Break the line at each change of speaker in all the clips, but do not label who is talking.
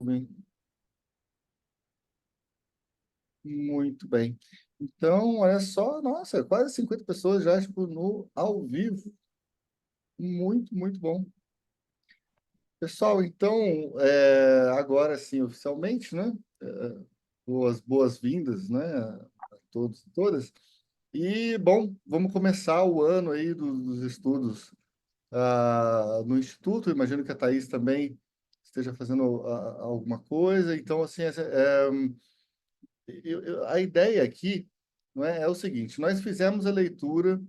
Bem, muito bem. Então, olha só, nossa, quase 50 pessoas já, tipo, no ao vivo. Muito, muito bom. Pessoal, então, agora sim, oficialmente, né? Boas-vindas, né? A todos e todas. E, bom, vamos começar o ano aí dos estudos no Instituto. Imagino que a Thaís também esteja fazendo alguma coisa. Então, assim, a ideia aqui, não é o seguinte: nós fizemos a leitura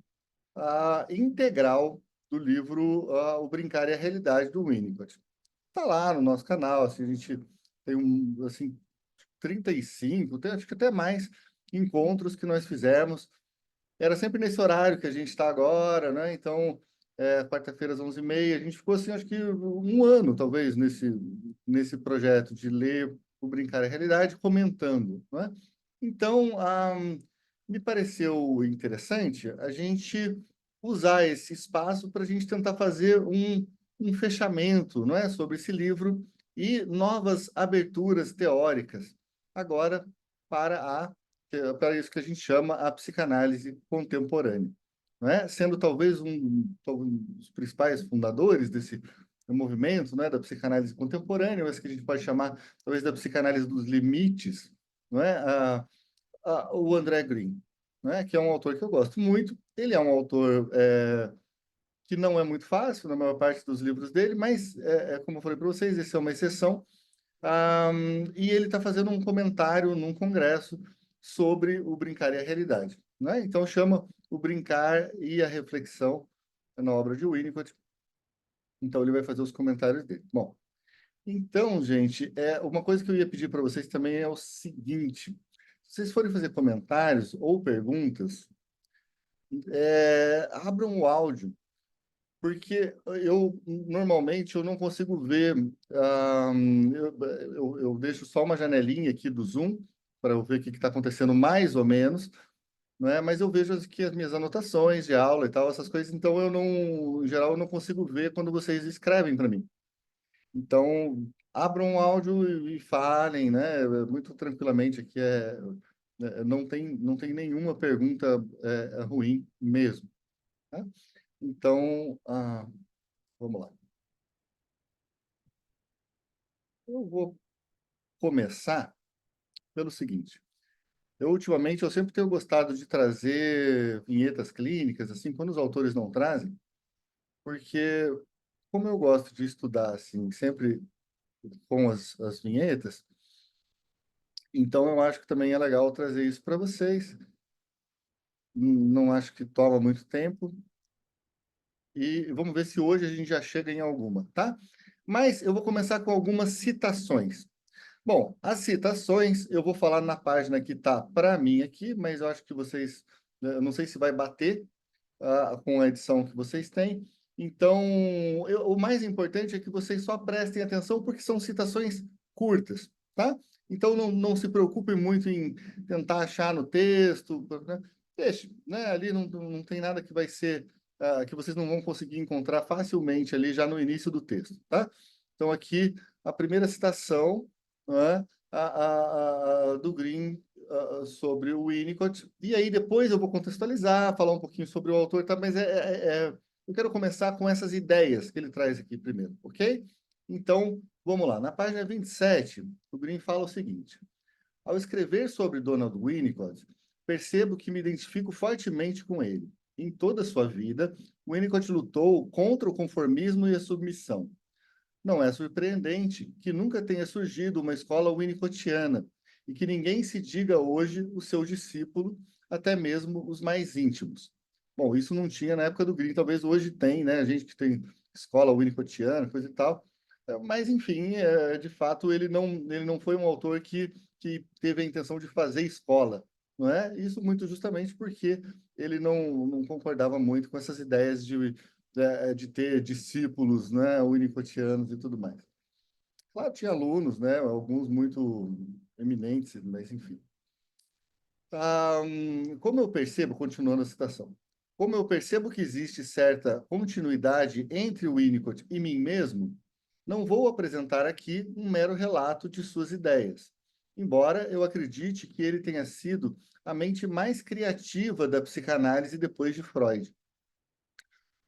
integral do livro O Brincar e a Realidade, do Winnicott. Está lá no nosso canal, assim, a gente tem assim, 35, acho que até mais encontros que nós fizemos. Era sempre nesse horário que a gente está agora, né? Então, quarta-feira às 11h30, a gente ficou assim, acho que um ano, talvez, nesse projeto de ler O Brincar e a Realidade, comentando, né? Então, me pareceu interessante a gente usar esse espaço para a gente tentar fazer um fechamento, não é, sobre esse livro e novas aberturas teóricas, agora para para isso que a gente chama a psicanálise contemporânea, não é? Sendo talvez um dos principais fundadores desse movimento, né, da psicanálise contemporânea, mas que a gente pode chamar talvez da psicanálise dos limites, não é? O André Green, né, que é um autor que eu gosto muito. Ele é um autor que não é muito fácil na maior parte dos livros dele, mas, como eu falei para vocês, esse é uma exceção. E ele está fazendo um comentário num congresso sobre o brincar e a realidade, né? Então chama o brincar e a reflexão na obra de Winnicott. Então ele vai fazer os comentários dele. Bom, então, gente, uma coisa que eu ia pedir para vocês também é o seguinte: se vocês forem fazer comentários ou perguntas, abram o áudio, porque eu normalmente eu não consigo ver. Eu deixo só uma janelinha aqui do Zoom para eu ver o que está acontecendo mais ou menos, não é? Mas eu vejo aqui as minhas anotações de aula e tal, essas coisas, então eu não, em geral, eu não consigo ver quando vocês escrevem para mim. Então, abram o áudio e falem, né? Muito tranquilamente aqui não tem nenhuma pergunta ruim mesmo, né? Então, vamos lá. Eu vou começar pelo seguinte. Ultimamente, eu sempre tenho gostado de trazer vinhetas clínicas, assim, quando os autores não trazem, porque como eu gosto de estudar, assim, sempre com as vinhetas, então eu acho que também é legal trazer isso para vocês. Não acho que toma muito tempo. E vamos ver se hoje a gente já chega em alguma, tá? Mas eu vou começar com algumas citações. Bom, as citações eu vou falar na página que está para mim aqui, mas eu acho que vocês, eu não sei se vai bater com a edição que vocês têm. Então, o mais importante é que vocês só prestem atenção porque são citações curtas, tá? Então, não se preocupe muito em tentar achar no texto, né? Deixe, né? Ali não tem nada que vai ser, que vocês não vão conseguir encontrar facilmente ali já no início do texto, tá? Então, aqui, a primeira citação, né, do Green sobre o Winnicott, e aí depois eu vou contextualizar, falar um pouquinho sobre o autor, tá? Mas eu quero começar com essas ideias que ele traz aqui primeiro, ok? Então, vamos lá. Na página 27, o Green fala o seguinte: ao escrever sobre Donald Winnicott, percebo que me identifico fortemente com ele. Em toda a sua vida, Winnicott lutou contra o conformismo e a submissão. Não é surpreendente que nunca tenha surgido uma escola winnicottiana e que ninguém se diga hoje o seu discípulo, até mesmo os mais íntimos. Bom, isso não tinha na época do Green, talvez hoje tem, né? A gente que tem escola winnicottiana, coisa e tal. Mas, enfim, de fato, ele não foi um autor que teve a intenção de fazer escola, não é? Isso muito justamente porque ele não concordava muito com essas ideias de ter discípulos, né, winnicottianos e tudo mais. Claro, tinha alunos, né, alguns muito eminentes, mas enfim. Como eu percebo, continuando a citação, como eu percebo que existe certa continuidade entre o Winnicott e mim mesmo, Não vou apresentar aqui um mero relato de suas ideias, embora eu acredite que ele tenha sido a mente mais criativa da psicanálise depois de Freud.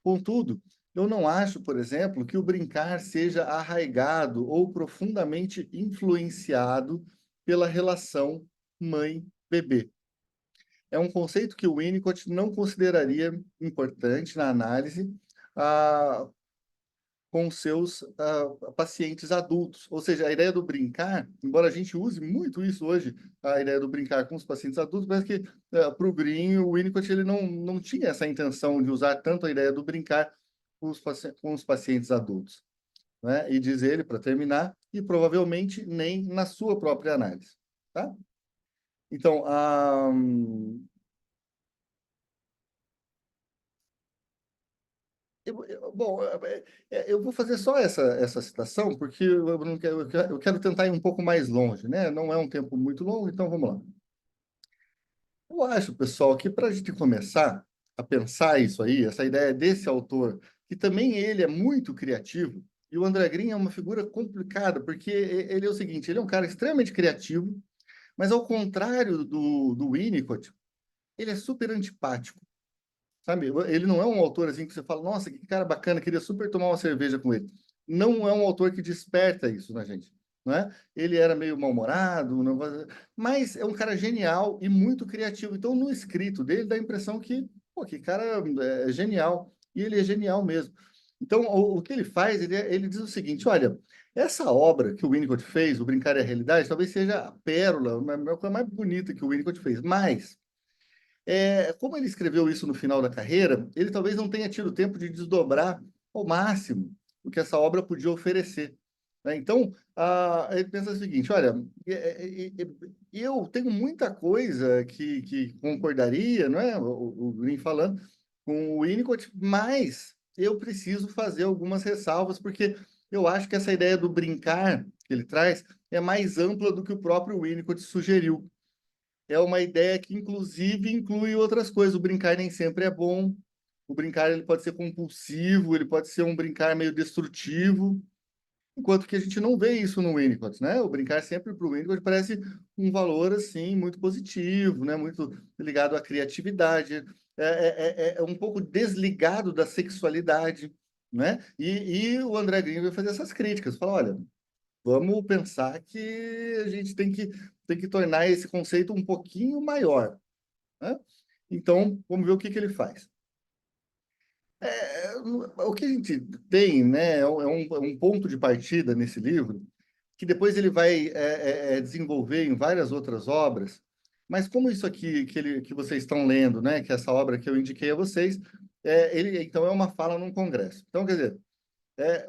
Contudo, eu não acho, por exemplo, que o brincar seja arraigado ou profundamente influenciado pela relação mãe-bebê. É um conceito que o Winnicott não consideraria importante na análise, ah, com seus pacientes adultos. Ou seja, a ideia do brincar, embora a gente use muito isso hoje, a ideia do brincar com os pacientes adultos, mas que para o Green, o Winnicott ele não tinha essa intenção de usar tanto a ideia do brincar com os pacientes adultos. Né? E diz ele, para terminar, e provavelmente nem na sua própria análise. Tá? Então, bom, eu vou fazer só essa citação, porque eu não quero, eu quero tentar ir um pouco mais longe, né? Não é um tempo muito longo, então vamos lá. Eu acho, pessoal, que para a gente começar a pensar isso aí, essa ideia desse autor, que também ele é muito criativo, e o André Green é uma figura complicada, porque ele é o seguinte, ele é um cara extremamente criativo, mas ao contrário do Winnicott, ele é super antipático. Sabe? Ele não é um autor assim que você fala, nossa, que cara bacana, queria super tomar uma cerveja com ele. Não é um autor que desperta isso na gente, né? Ele era meio mal-humorado, mas é um cara genial e muito criativo. Então, no escrito dele, dá a impressão que, pô, que cara é genial. E ele é genial mesmo. Então, o que ele faz, ele diz o seguinte, olha, essa obra que o Winnicott fez, O Brincar é a Realidade, talvez seja a pérola, a coisa mais bonita que o Winnicott fez, mas como ele escreveu isso no final da carreira, ele talvez não tenha tido tempo de desdobrar ao máximo o que essa obra podia oferecer. Né? Então, ele pensa o seguinte: olha, eu tenho muita coisa que concordaria, não é? O Green falando, com o Winnicott, mas eu preciso fazer algumas ressalvas, porque eu acho que essa ideia do brincar que ele traz é mais ampla do que o próprio Winnicott sugeriu. É uma ideia que, inclusive, inclui outras coisas. O brincar nem sempre é bom. O brincar ele pode ser compulsivo, ele pode ser um brincar meio destrutivo, enquanto que a gente não vê isso no Winnicott, né? O brincar sempre para o Winnicott parece um valor assim muito positivo, né? Muito ligado à criatividade, é um pouco desligado da sexualidade, né? E o André Green vai fazer essas críticas, fala, olha, vamos pensar que a gente tem que tornar esse conceito um pouquinho maior, né? Então, vamos ver o que ele faz. O que a gente tem, né, é um ponto de partida nesse livro, que depois ele vai desenvolver em várias outras obras, mas como isso aqui que vocês estão lendo, né, que é essa obra que eu indiquei a vocês, ele então é uma fala num congresso. Então, quer dizer, é,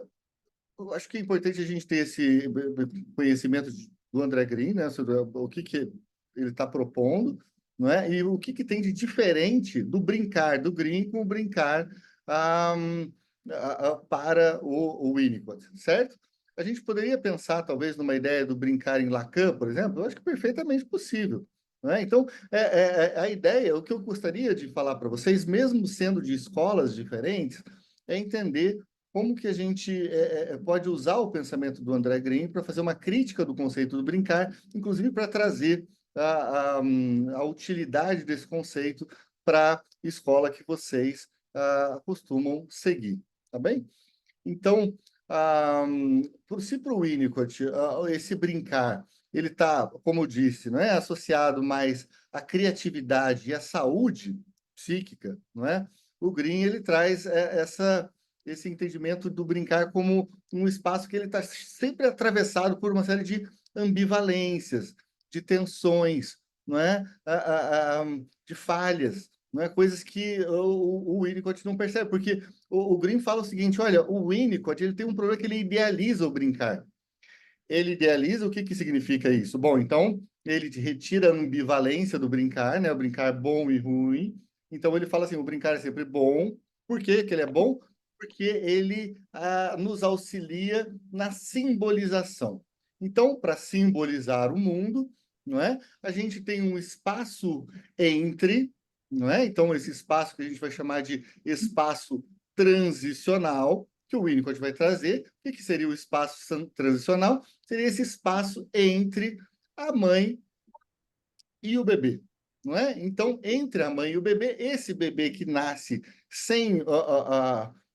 eu acho que é importante a gente ter esse conhecimento do André Green, né, sobre o que ele está propondo, não é? E o que tem de diferente do brincar do Green com o brincar para o Winnicott, certo? A gente poderia pensar, talvez, numa ideia do brincar em Lacan, por exemplo, eu acho que é perfeitamente possível. Não é? Então, a ideia, o que eu gostaria de falar para vocês, mesmo sendo de escolas diferentes, é entender como que a gente pode usar o pensamento do André Green para fazer uma crítica do conceito do brincar, inclusive para trazer a utilidade desse conceito para a escola que vocês costumam seguir, tá bem? Então, se para o Winnicott esse brincar, ele está, como eu disse, não é associado mais à criatividade e à saúde psíquica, não é? O Green ele traz esse entendimento do brincar como um espaço que ele está sempre atravessado por uma série de ambivalências, de tensões, não é? De falhas, não é? Coisas que o Winnicott não percebe, porque o Green fala o seguinte, olha, o Winnicott ele tem um problema que ele idealiza o brincar. Ele idealiza, o que significa isso? Bom, então, ele retira a ambivalência do brincar, né? O brincar bom e ruim. Então, ele fala assim, o brincar é sempre bom. Por que que ele é bom? Porque ele nos auxilia na simbolização. Então, para simbolizar o mundo, não é? A gente tem um espaço entre, não é? Então, esse espaço que a gente vai chamar de espaço transicional, que o Winnicott vai trazer, o que seria o espaço transicional? Seria esse espaço entre a mãe e o bebê, não é? Então, entre a mãe e o bebê, esse bebê que nasce sem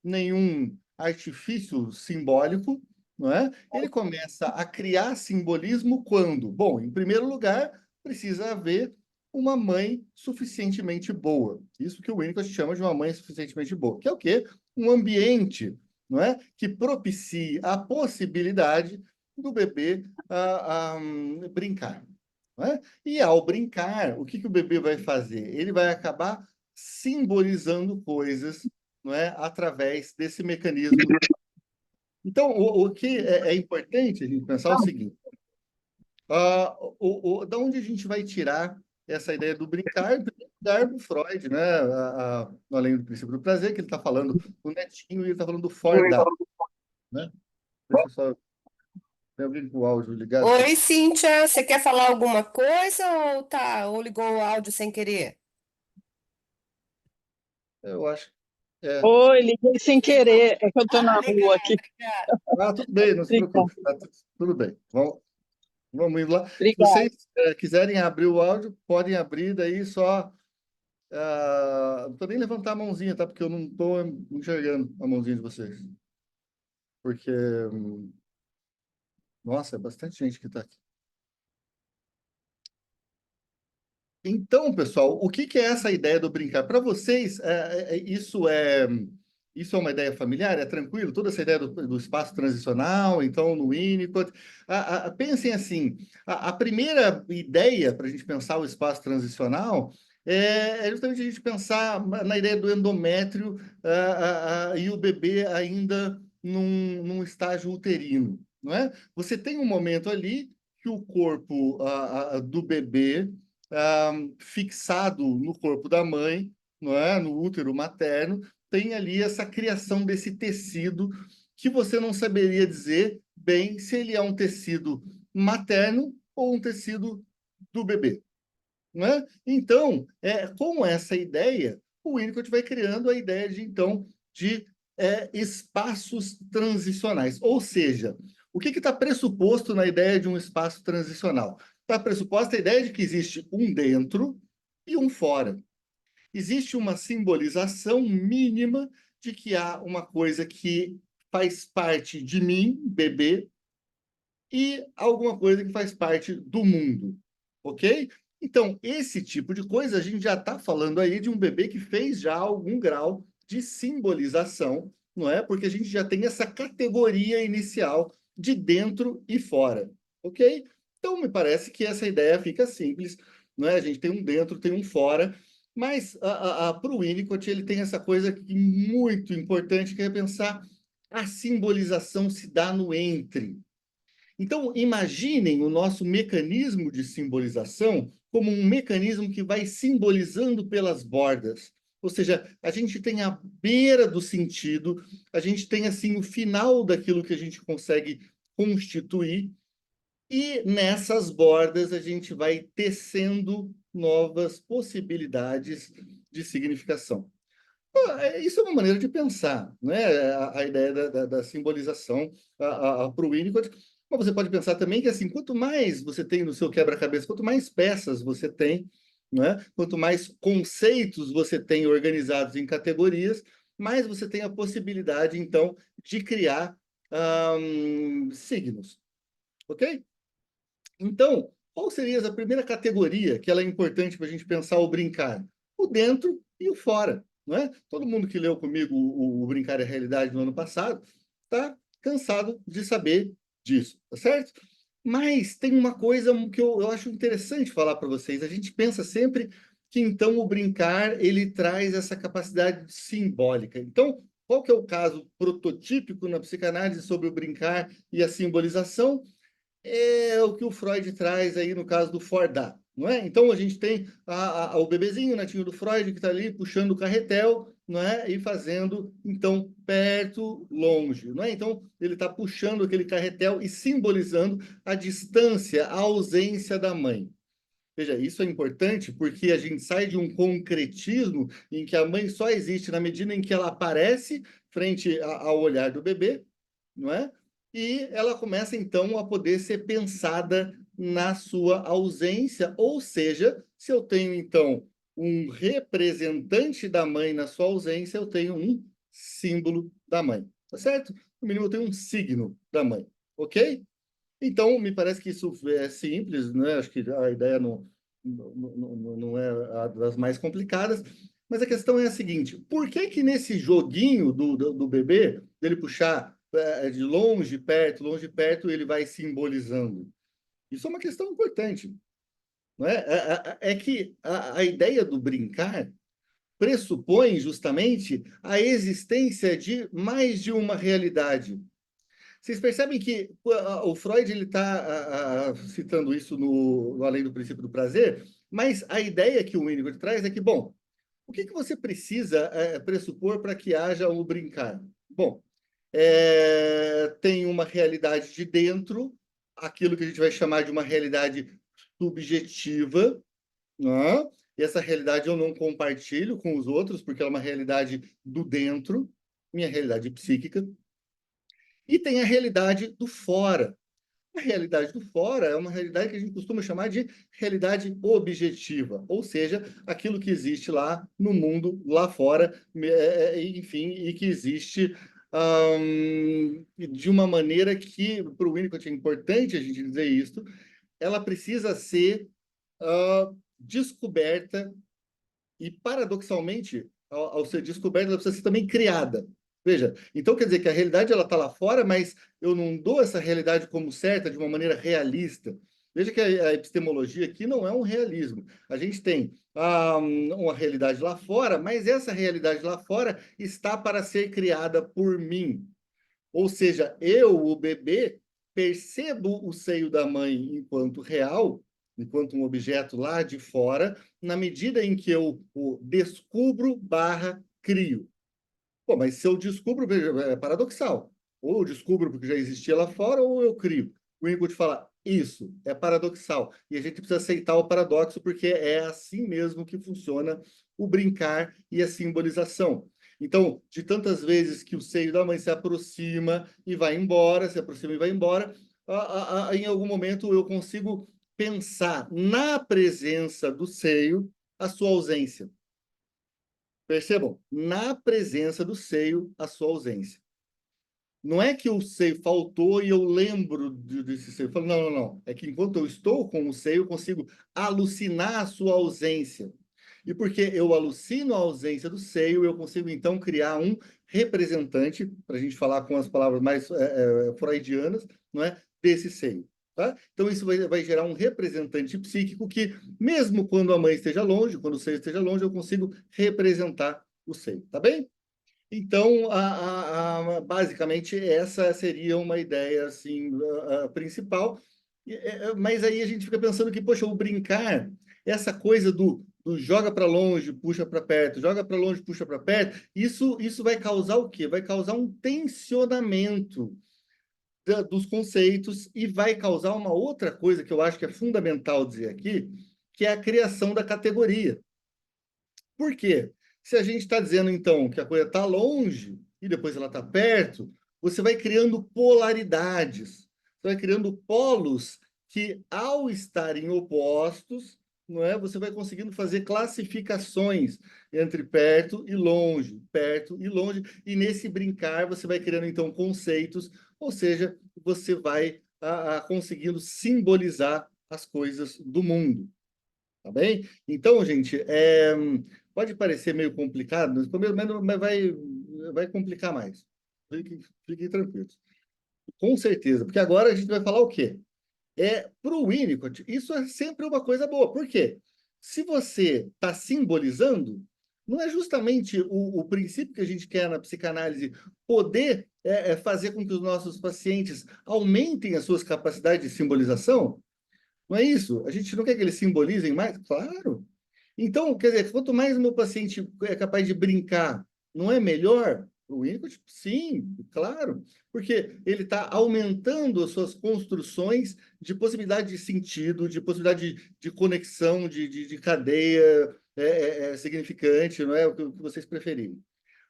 nenhum artifício simbólico, não é? Ele começa a criar simbolismo quando? Bom, em primeiro lugar, precisa haver uma mãe suficientemente boa. Isso que o Winnicott chama de uma mãe suficientemente boa, que é o quê? Um ambiente, não é? Que propicie a possibilidade do bebê brincar. Não é? E ao brincar, o que o bebê vai fazer? Ele vai acabar simbolizando coisas, não é? Através desse mecanismo. Então, o que é importante a gente pensar é o seguinte: da onde a gente vai tirar essa ideia do brincar? Em primeiro lugar, do Freud, né? Além do princípio do prazer, que ele está falando do netinho e ele está falando do Fordá, né? Deixa eu só. Tem alguém com o áudio ligado?
Oi, Cíntia, você quer falar alguma coisa ou ligou o áudio sem querer?
Eu acho. É.
Oi, liguei sem querer. É que eu estou
Ah,
na rua
legal,
aqui.
obrigada.
Tudo bem, não se
Obrigada.
preocupe. Tudo bem. Vamos indo lá. Se
Obrigada.
vocês quiserem abrir o áudio, podem abrir, daí só. Não estou nem levantar a mãozinha, tá? Porque eu não estou enxergando a mãozinha de vocês. Porque, nossa, é bastante gente que está aqui. Então, pessoal, o que é essa ideia do brincar? Para vocês, isso é uma ideia familiar? É tranquilo? Toda essa ideia do espaço transicional, então, no Winnicott. Pensem assim, a primeira ideia para a gente pensar o espaço transicional é justamente a gente pensar na ideia do endométrio e o bebê ainda num estágio uterino, não é? Você tem um momento ali que o corpo do bebê fixado no corpo da mãe, não é? No útero materno, tem ali essa criação desse tecido que você não saberia dizer bem se ele é um tecido materno ou um tecido do bebê. Não é? Então, com essa ideia, o Winnicott vai criando a ideia de espaços transicionais. Ou seja, o que está pressuposto na ideia de um espaço transicional? Está pressuposta a ideia de que existe um dentro e um fora. Existe uma simbolização mínima de que há uma coisa que faz parte de mim, bebê, e alguma coisa que faz parte do mundo, ok? Então, esse tipo de coisa, a gente já está falando aí de um bebê que fez já algum grau de simbolização, não é? Porque a gente já tem essa categoria inicial de dentro e fora, ok? Então, me parece que essa ideia fica simples, não é? A gente tem um dentro, tem um fora, mas para o Winnicott ele tem essa coisa muito importante, que é pensar a simbolização se dá no entre. Então, imaginem o nosso mecanismo de simbolização como um mecanismo que vai simbolizando pelas bordas. Ou seja, a gente tem a beira do sentido, a gente tem assim o final daquilo que a gente consegue constituir, e nessas bordas a gente vai tecendo novas possibilidades de significação. Isso é uma maneira de pensar, né? A ideia da simbolização para o Winnicott. Mas você pode pensar também que, assim, quanto mais você tem no seu quebra-cabeça, quanto mais peças você tem, né? Quanto mais conceitos você tem organizados em categorias, mais você tem a possibilidade, então, de criar signos, ok? Então, qual seria a primeira categoria que ela é importante para a gente pensar o brincar? O dentro e o fora, não é? Todo mundo que leu comigo o Brincar é Realidade no ano passado está cansado de saber disso, tá certo? Mas tem uma coisa que eu acho interessante falar para vocês. A gente pensa sempre que, então, o brincar, ele traz essa capacidade simbólica. Então, qual que é o caso prototípico na psicanálise sobre o brincar e a simbolização? É o que o Freud traz aí no caso do Fordá, não é? Então a gente tem o bebezinho, o netinho do Freud, que está ali puxando o carretel, não é? E fazendo, então, perto, longe, não é? Então ele está puxando aquele carretel e simbolizando a distância, a ausência da mãe. Veja, isso é importante porque a gente sai de um concretismo em que a mãe só existe na medida em que ela aparece frente ao olhar do bebê, não é? E ela começa, então, a poder ser pensada na sua ausência, ou seja, se eu tenho, então, um representante da mãe na sua ausência, eu tenho um símbolo da mãe, tá certo? No mínimo, eu tenho um signo da mãe, ok? Então, me parece que isso é simples, né? Acho que a ideia não é a das mais complicadas, mas a questão é a seguinte: por que que nesse joguinho do bebê, dele puxar de longe, perto, ele vai simbolizando? Isso é uma questão importante, não é? É que a ideia do brincar pressupõe justamente a existência de mais de uma realidade. Vocês percebem que o Freud ele está citando isso no Além do Princípio do Prazer, mas a ideia que o Winnicott traz é que, bom, o que você precisa pressupor para que haja o brincar? Bom, tem uma realidade de dentro, aquilo que a gente vai chamar de uma realidade subjetiva, né? E essa realidade eu não compartilho com os outros, porque ela é uma realidade do dentro, minha realidade psíquica. E tem a realidade do fora. A realidade do fora é uma realidade que a gente costuma chamar de realidade objetiva, ou seja, aquilo que existe lá no mundo, lá fora, enfim, e que existe de uma maneira que, para o Winnicott, é importante a gente dizer isso, ela precisa ser descoberta e, paradoxalmente, ao ser descoberta, ela precisa ser também criada. Veja, então quer dizer que a realidade ela está lá fora, mas eu não dou essa realidade como certa de uma maneira realista. Veja que a epistemologia aqui não é um realismo. A gente tem uma realidade lá fora, mas essa realidade lá fora está para ser criada por mim. Ou seja, eu, o bebê, percebo o seio da mãe enquanto real, enquanto um objeto lá de fora, na medida em que eu o descubro barra crio. Pô, mas se eu descubro, é paradoxal. Ou eu descubro porque já existia lá fora, ou eu crio. O Winnicott fala, isso é paradoxal. E a gente precisa aceitar o paradoxo, porque é assim mesmo que funciona o brincar e a simbolização. Então, de tantas vezes que o seio da mãe se aproxima e vai embora, se aproxima e vai embora, em algum momento eu consigo pensar na presença do seio a sua ausência. Percebam, na presença do seio, a sua ausência. Não é que o seio faltou e eu lembro desse seio. Eu falo, não, não, não. É que enquanto eu estou com o seio, eu consigo alucinar a sua ausência. E porque eu alucino a ausência do seio, eu consigo então criar um representante, para a gente falar com as palavras mais freudianas, não é? Desse seio. Tá? Então, isso vai gerar um representante psíquico que, mesmo quando a mãe esteja longe, quando o seio esteja longe, eu consigo representar o seio. Tá bem? Então, basicamente, essa seria uma ideia assim, principal. Mas aí a gente fica pensando que, poxa, o brincar, essa coisa do joga para longe, puxa para perto, joga para longe, puxa para perto, isso vai causar o quê? Vai causar um tensionamento dos conceitos e vai causar uma outra coisa que eu acho que é fundamental dizer aqui, que é a criação da categoria. Por quê? Se a gente está dizendo, então, que a coisa está longe e depois ela está perto, você vai criando polaridades, você vai criando polos que, ao estarem opostos, não é? Você vai conseguindo fazer classificações entre perto e longe, e nesse brincar você vai criando, então, conceitos, ou seja, você vai conseguindo simbolizar as coisas do mundo. Tá bem? Então, gente, pode parecer meio complicado, mas vai complicar mais. Fiquem tranquilos. Com certeza, porque agora a gente vai falar o quê? Para o Winnicott, isso é sempre uma coisa boa. Por quê? Se você está simbolizando, não é justamente o princípio que a gente quer na psicanálise poder fazer com que os nossos pacientes aumentem as suas capacidades de simbolização? Não é isso? A gente não quer que eles simbolizem mais? Claro. Então, quer dizer, quanto mais o meu paciente é capaz de brincar, não é melhor? O Winnicott, sim, claro, porque ele está aumentando as suas construções de possibilidade de sentido, de possibilidade de conexão, de cadeia significante, não é o que vocês preferirem.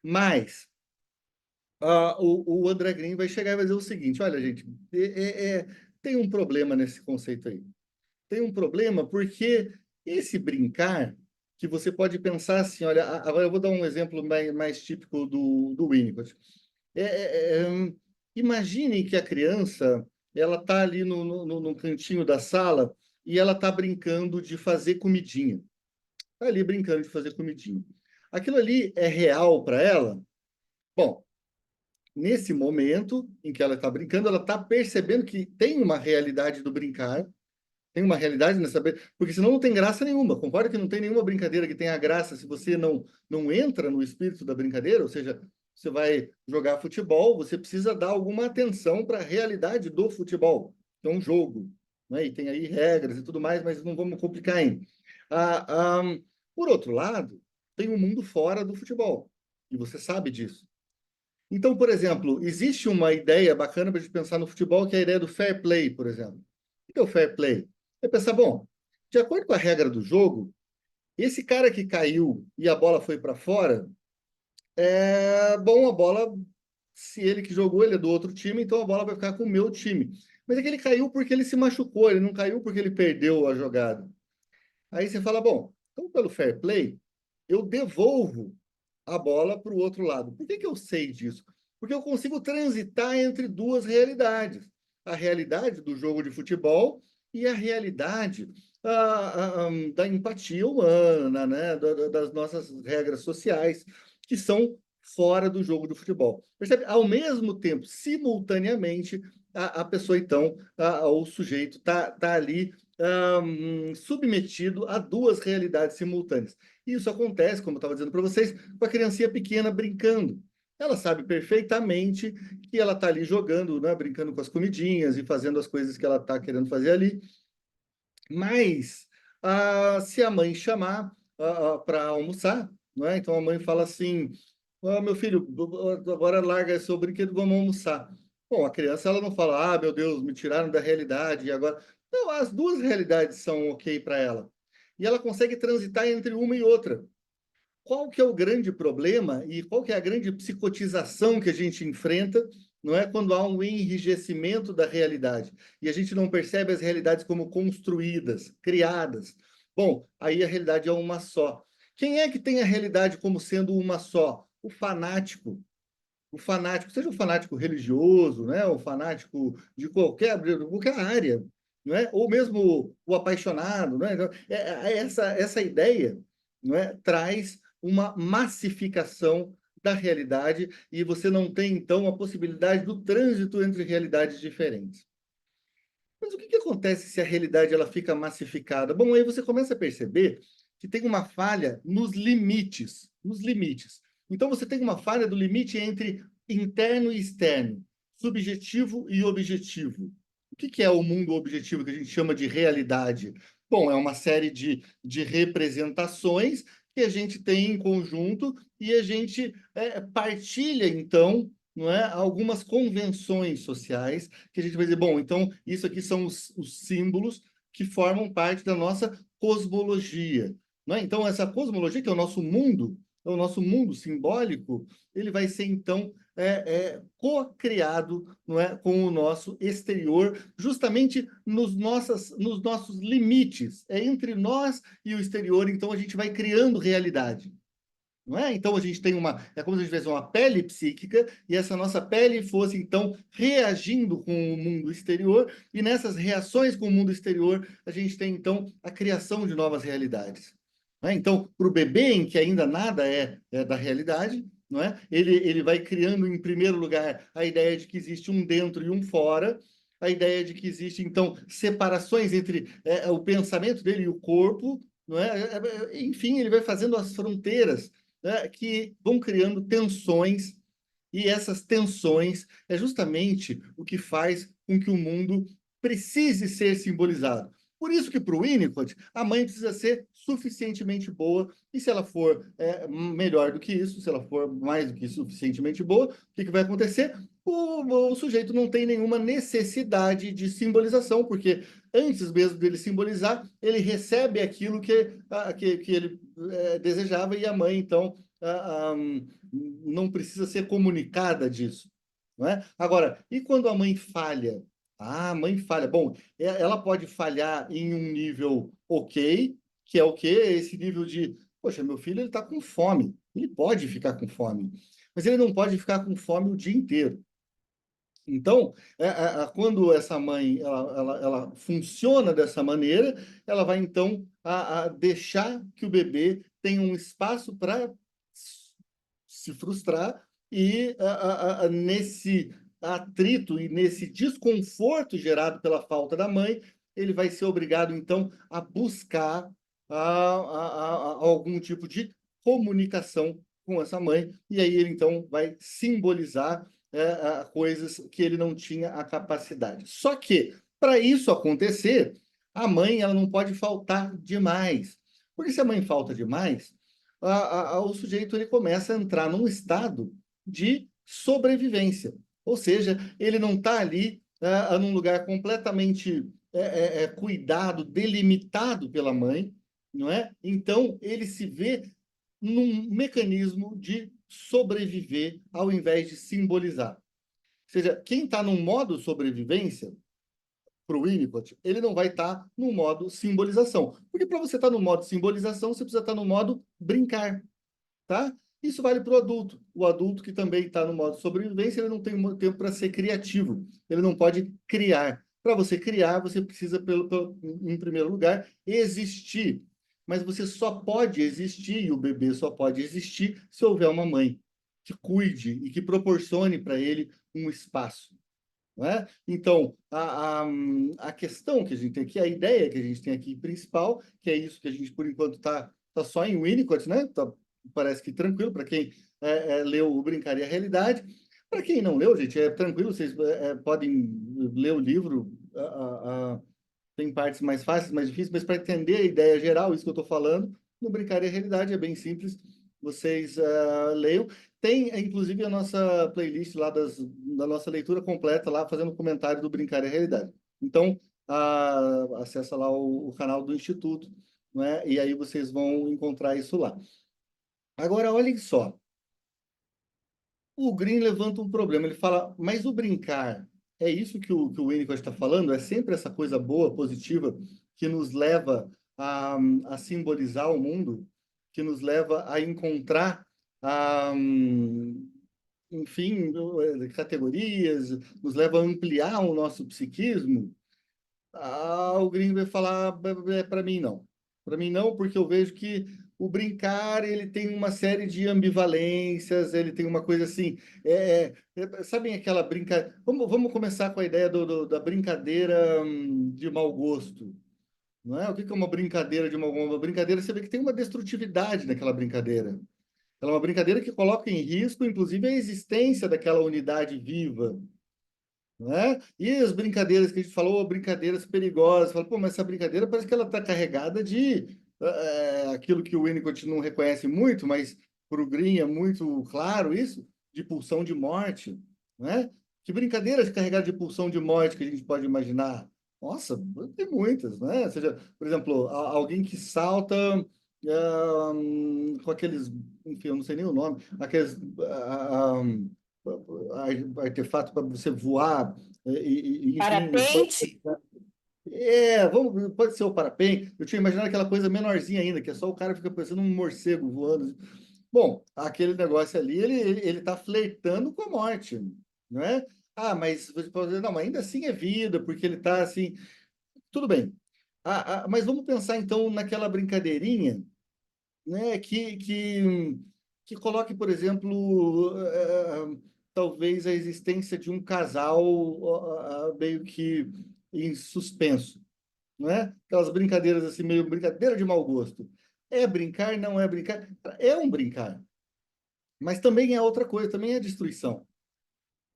Mas o André Green vai chegar e vai dizer o seguinte: olha, gente, tem um problema nesse conceito aí. Tem um problema porque esse brincar, que você pode pensar assim, olha, agora eu vou dar um exemplo mais típico do Winnicott. Imaginem que a criança ela está ali no cantinho da sala e ela está brincando de fazer comidinha. Está ali brincando de fazer comidinha. Aquilo ali é real para ela? Bom, nesse momento em que ela está brincando, ela está percebendo que tem uma realidade do brincar, tem uma realidade nessa... Porque senão não tem graça nenhuma. Concorda que não tem nenhuma brincadeira que tenha graça se você não entra no espírito da brincadeira? Ou seja, você vai jogar futebol, você precisa dar alguma atenção para a realidade do futebol. É um jogo, né? E tem aí regras e tudo mais, mas não vamos complicar ainda. Por outro lado, tem um mundo fora do futebol. E você sabe disso. Então, por exemplo, existe uma ideia bacana para a gente pensar no futebol, que é a ideia do fair play, por exemplo. O que é o fair play? É pensar, bom, de acordo com a regra do jogo, esse cara que caiu e a bola foi para fora, bom, a bola, se ele que jogou, ele é do outro time, então a bola vai ficar com o meu time. Mas é que ele caiu porque ele se machucou, ele não caiu porque ele perdeu a jogada. Aí você fala, bom, então pelo fair play, eu devolvo a bola para o outro lado. Por que eu sei disso? Porque eu consigo transitar entre duas realidades. A realidade do jogo de futebol e a realidade da empatia humana, né? Das nossas regras sociais, que são fora do jogo do futebol. Percebe? Ao mesmo tempo, simultaneamente, a pessoa, então, o sujeito está ali submetido a duas realidades simultâneas. E isso acontece, como eu estava dizendo para vocês, com a criancinha pequena brincando. Ela sabe perfeitamente que ela está ali jogando, né, brincando com as comidinhas e fazendo as coisas que ela está querendo fazer ali. Mas, se a mãe chamar para almoçar, não é? Então a mãe fala assim: meu filho, agora larga seu brinquedo, vamos almoçar. Bom, a criança ela não fala: meu Deus, me tiraram da realidade e agora. Não, as duas realidades são ok para ela. E ela consegue transitar entre uma e outra. Qual que é o grande problema e qual que é a grande psicotização que a gente enfrenta, não é, quando há um enrijecimento da realidade e a gente não percebe as realidades como construídas, criadas? Bom, aí a realidade é uma só. Quem é que tem a realidade como sendo uma só? O fanático. O fanático, seja um fanático religioso, né, o fanático de qualquer área, não é? Ou mesmo o apaixonado, não é? Então, essa ideia, não é, traz uma massificação da realidade e você não tem, então, a possibilidade do trânsito entre realidades diferentes. Mas o que acontece se a realidade ela fica massificada? Bom, aí você começa a perceber que tem uma falha nos limites, nos limites. Então você tem uma falha do limite entre interno e externo, subjetivo e objetivo. O que é o mundo objetivo que a gente chama de realidade? Bom, é uma série de representações que a gente tem em conjunto e a gente partilha, então, não é, algumas convenções sociais que a gente vai dizer, bom, então isso aqui são os símbolos que formam parte da nossa cosmologia, não é? Então essa cosmologia que é o nosso mundo simbólico, ele vai ser então co-criado, não é, com o nosso exterior, justamente nos nossos limites, é entre nós e o exterior, então a gente vai criando realidade. Não é? Então a gente tem é como se a gente tivesse uma pele psíquica e essa nossa pele fosse então reagindo com o mundo exterior e nessas reações com o mundo exterior a gente tem então a criação de novas realidades. Não é? Então, para o bebê em que ainda nada é da realidade, não é? Ele vai criando em primeiro lugar a ideia de que existe um dentro e um fora, a ideia de que existe então separações entre o pensamento dele e o corpo, não é? Enfim, ele vai fazendo as fronteiras, né, que vão criando tensões, e essas tensões é justamente o que faz com que o mundo precise ser simbolizado. Por isso que para o Winnicott, a mãe precisa ser suficientemente boa, e se ela for melhor do que isso, se ela for mais do que suficientemente boa, o que vai acontecer? O sujeito não tem nenhuma necessidade de simbolização, porque antes mesmo dele simbolizar, ele recebe aquilo que ele desejava, e a mãe, então, não precisa ser comunicada disso. Não é? Agora, e quando a mãe falha? Ah, a mãe falha. Bom, ela pode falhar em um nível ok, que é o quê? Esse nível de, poxa, meu filho ele está com fome. Ele pode ficar com fome, mas ele não pode ficar com fome o dia inteiro. Então, quando essa mãe ela funciona dessa maneira, ela vai então a deixar que o bebê tenha um espaço para se frustrar e nesse atrito e nesse desconforto gerado pela falta da mãe, ele vai ser obrigado então a buscar algum tipo de comunicação com essa mãe, e aí ele então vai simbolizar coisas que ele não tinha a capacidade. Só que, para isso acontecer, a mãe ela não pode faltar demais. Porque se a mãe falta demais, o sujeito ele começa a entrar num estado de sobrevivência. Ou seja, ele não está ali num lugar completamente cuidado, delimitado pela mãe, não é? Então, ele se vê num mecanismo de sobreviver ao invés de simbolizar. Ou seja, quem está no modo sobrevivência, para o Winnicott, ele não vai estar no modo simbolização. Porque para você estar no modo simbolização, você precisa estar no modo brincar, tá? Isso vale para o adulto. O adulto que também está no modo sobrevivência, ele não tem tempo para ser criativo. Ele não pode criar. Para você criar, você precisa, em primeiro lugar, existir. Mas você só pode existir, e o bebê só pode existir, se houver uma mãe que cuide e que proporcione para ele um espaço. Não é? Então, a questão que a gente tem aqui, a ideia que a gente tem aqui principal, que é isso que a gente, por enquanto, tá só em Winnicott, né? Parece que tranquilo para quem leu o Brincar e a Realidade. Para quem não leu, gente, é tranquilo, vocês podem ler o livro, tem partes mais fáceis, mais difíceis, mas para entender a ideia geral, isso que eu estou falando, no Brincar e a Realidade é bem simples, vocês leiam. Tem, inclusive, a nossa playlist lá da nossa leitura completa, lá fazendo comentário do Brincar e a Realidade. Então, acessa lá o canal do Instituto, né? E aí vocês vão encontrar isso lá. Agora, olhem só. O Green levanta um problema. Ele fala, mas o brincar, é isso que o Winnicott está falando? É sempre essa coisa boa, positiva, que nos leva a simbolizar o mundo, que nos leva a encontrar, enfim, categorias, nos leva a ampliar o nosso psiquismo? O Green vai falar, para mim não. Para mim não, porque eu vejo que o brincar ele tem uma série de ambivalências, ele tem uma coisa assim, sabem aquela brincadeira? Vamos começar com a ideia da brincadeira de mau gosto, não é? O que é uma brincadeira de mau gosto? Uma brincadeira, você vê que tem uma destrutividade naquela brincadeira. Ela é uma brincadeira que coloca em risco, inclusive, a existência daquela unidade viva, né? E as brincadeiras que a gente falou, brincadeiras perigosas. Fala, pô, mas essa brincadeira parece que ela está carregada de aquilo que o Winnicott não reconhece muito, mas para o Green é muito claro isso, de pulsão de morte, né? Que brincadeiras carregadas de pulsão de morte que a gente pode imaginar? Nossa, tem muitas, né? Ou seja, por exemplo, alguém que salta com aqueles, enfim, eu não sei nem o nome, aqueles artefato para você voar, enfim.
Parapente?
Pode ser o parapente. Eu tinha imaginado aquela coisa menorzinha ainda, que é só o cara fica parecendo um morcego voando. Bom, aquele negócio ali, ele tá flertando com a morte, não é? Mas você pode dizer, não, mas ainda assim é vida, porque ele tá assim. Tudo bem. Mas vamos pensar então naquela brincadeirinha, né, que coloque, por exemplo, talvez a existência de um casal meio que em suspenso, não é? Aquelas brincadeiras assim, meio brincadeira de mau gosto. É brincar, não é brincar? É um brincar, mas também é outra coisa, também é destruição,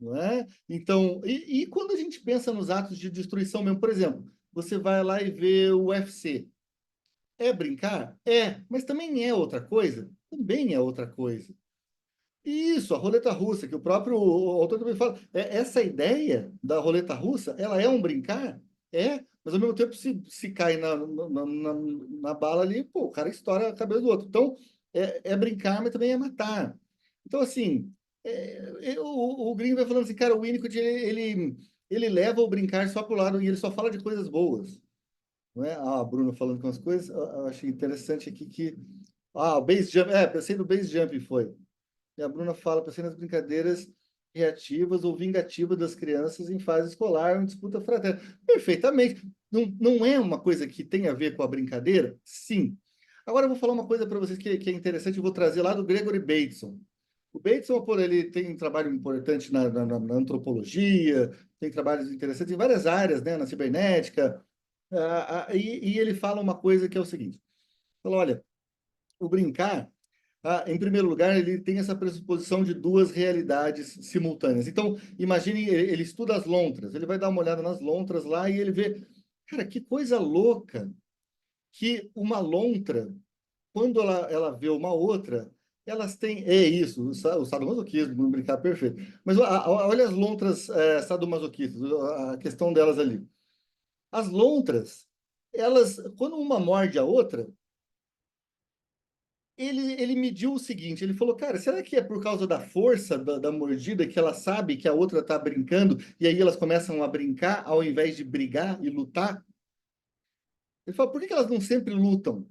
não é? Então, e quando a gente pensa nos atos de destruição mesmo, por exemplo, você vai lá e vê o UFC. É brincar? É, mas também é outra coisa? Também é outra coisa. Isso, a roleta russa, que o próprio autor também fala. Essa ideia da roleta russa, ela é um brincar? É, mas ao mesmo tempo, se cai na bala ali, pô, o cara estoura a cabeça do outro. Então, é brincar, mas também é matar. Então, assim, o gringo vai falando assim, cara, o Winnicott, ele leva o brincar só para o lado e ele só fala de coisas boas. Não é? Ah, a Bruna falando com as coisas, eu achei interessante aqui que. Ah, o base jump, pensei no base jump foi. E a Bruna fala, pensei nas brincadeiras reativas ou vingativas das crianças em fase escolar, em disputa fraterna. Perfeitamente. Não é uma coisa que tem a ver com a brincadeira? Sim. Agora eu vou falar uma coisa para vocês que é interessante, eu vou trazer lá do Gregory Bateson. O Bateson, por ele tem um trabalho importante na antropologia, tem trabalhos interessantes em várias áreas, né, na cibernética, e ele fala uma coisa que é o seguinte: fala, olha, o brincar, em primeiro lugar, ele tem essa pressuposição de duas realidades simultâneas. Então, imagine, ele estuda as lontras, ele vai dar uma olhada nas lontras lá e ele vê, cara, que coisa louca que uma lontra, quando ela vê uma outra, elas têm. É isso, o sadomasoquismo, não brincar perfeito. Mas olha as lontras sadomasoquistas, a questão delas ali. As lontras, elas, quando uma morde a outra, ele mediu o seguinte, ele falou, cara, será que é por causa da força da mordida que ela sabe que a outra está brincando e aí elas começam a brincar ao invés de brigar e lutar? Ele falou, por que elas não sempre lutam?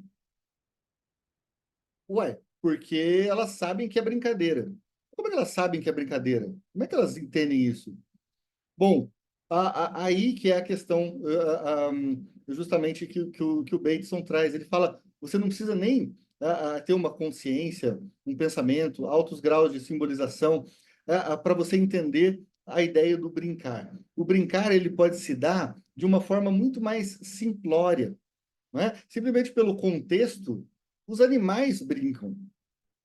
Ué, porque elas sabem que é brincadeira. Como é que elas sabem que é brincadeira? Como é que elas entendem isso? Bom, aí que é a questão justamente que o Bateson traz. Ele fala, você não precisa nem ter uma consciência, um pensamento, altos graus de simbolização para você entender a ideia do brincar. O brincar ele pode se dar de uma forma muito mais simplória, não é? Simplesmente pelo contexto, os animais brincam,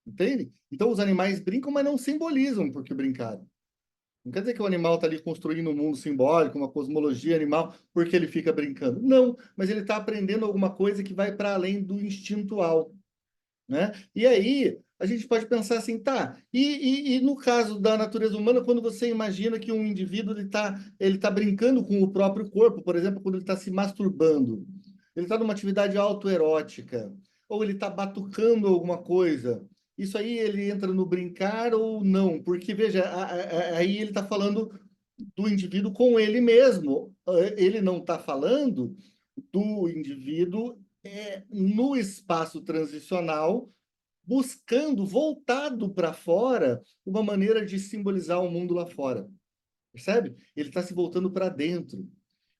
entende? Então os animais brincam, mas não simbolizam porque brincaram. Não quer dizer que o animal está ali construindo um mundo simbólico, uma cosmologia animal, porque ele fica brincando. Não, mas ele está aprendendo alguma coisa que vai para além do instintual, né? E aí a gente pode pensar assim, tá? E no caso da natureza humana, quando você imagina que um indivíduo ele tá brincando com o próprio corpo, por exemplo, quando ele está se masturbando, ele está numa atividade autoerótica, ou ele está batucando alguma coisa. Isso aí ele entra no brincar ou não? Porque, veja, aí ele está falando do indivíduo com ele mesmo. Ele não está falando do indivíduo no espaço transicional, buscando, voltado para fora, uma maneira de simbolizar o mundo lá fora. Percebe? Ele está se voltando para dentro.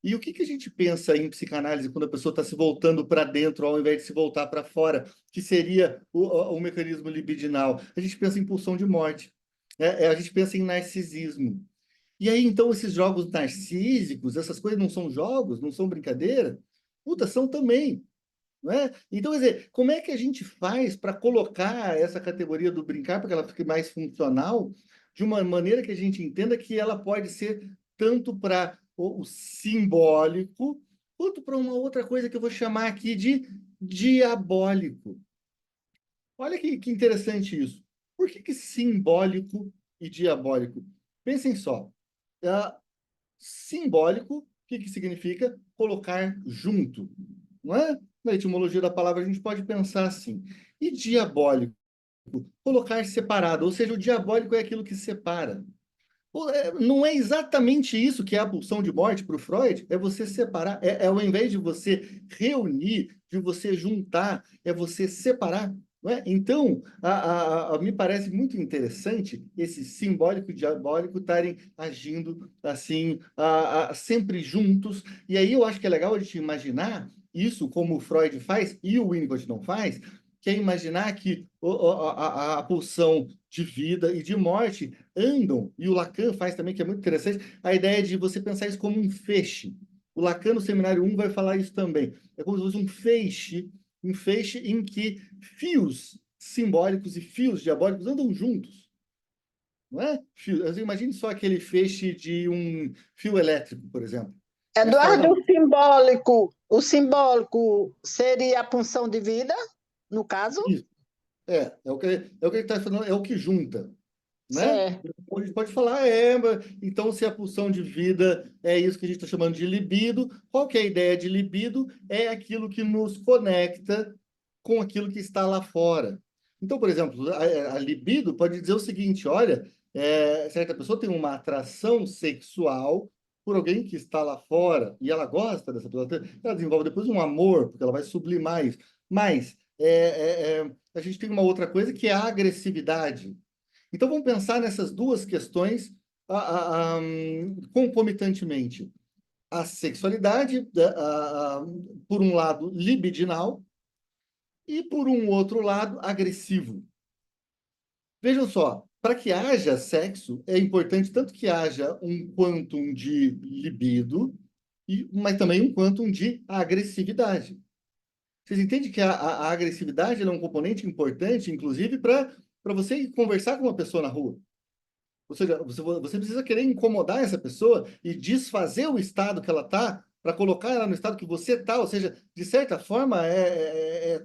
E o que a gente pensa em psicanálise quando a pessoa está se voltando para dentro ao invés de se voltar para fora, que seria o mecanismo libidinal? A gente pensa em pulsão de morte. A gente pensa em narcisismo. E aí, então, esses jogos narcísicos, essas coisas não são jogos, não são brincadeira? Puta, são também. Não é? Então, quer dizer, como é que a gente faz para colocar essa categoria do brincar para que ela fique mais funcional, de uma maneira que a gente entenda que ela pode ser tanto para o simbólico, quanto para uma outra coisa que eu vou chamar aqui de diabólico. Olha que interessante isso. Por que simbólico e diabólico? Pensem só. Ah, simbólico, o que significa? Colocar junto, não é? Na etimologia da palavra, a gente pode pensar assim. E diabólico? Colocar separado, ou seja, o diabólico é aquilo que separa. Não é exatamente isso que é a pulsão de morte para o Freud, é você separar, ao invés de você reunir, de você juntar, é você separar. Não é? Então, me parece muito interessante esse simbólico e diabólico estarem agindo assim, sempre juntos. E aí eu acho que é legal a gente imaginar isso como o Freud faz e o Winnicott não faz, que é imaginar que a pulsão de vida e de morte andam, e o Lacan faz também, que é muito interessante, a ideia de você pensar isso como um feixe. O Lacan, no Seminário 1, vai falar isso também. É como se fosse um feixe em que fios simbólicos e fios diabólicos andam juntos. Não é? Imagine só aquele feixe de um fio elétrico, por exemplo.
Eduardo, o simbólico seria a punção de vida, no caso?
Isso. É o que ele está falando, é o que junta, né?
Certo.
A gente pode falar, mas então se a pulsão de vida é isso que a gente está chamando de libido, qual que é a ideia de libido? É aquilo que nos conecta com aquilo que está lá fora. Então, por exemplo, a libido pode dizer o seguinte, olha, certa pessoa tem uma atração sexual por alguém que está lá fora e ela gosta dessa pessoa, ela desenvolve depois um amor, porque ela vai sublimar isso. Mas a gente tem uma outra coisa que é a agressividade. Então, vamos pensar nessas duas questões concomitantemente. A sexualidade, por um lado, libidinal, e, por um outro lado, agressivo. Vejam só, para que haja sexo, é importante tanto que haja um quantum de libido, mas também um quantum de agressividade. Vocês entendem que a agressividade é um componente importante, inclusive, para você conversar com uma pessoa na rua. Ou seja, você precisa querer incomodar essa pessoa e desfazer o estado que ela está para colocar ela no estado que você está. Ou seja, de certa forma,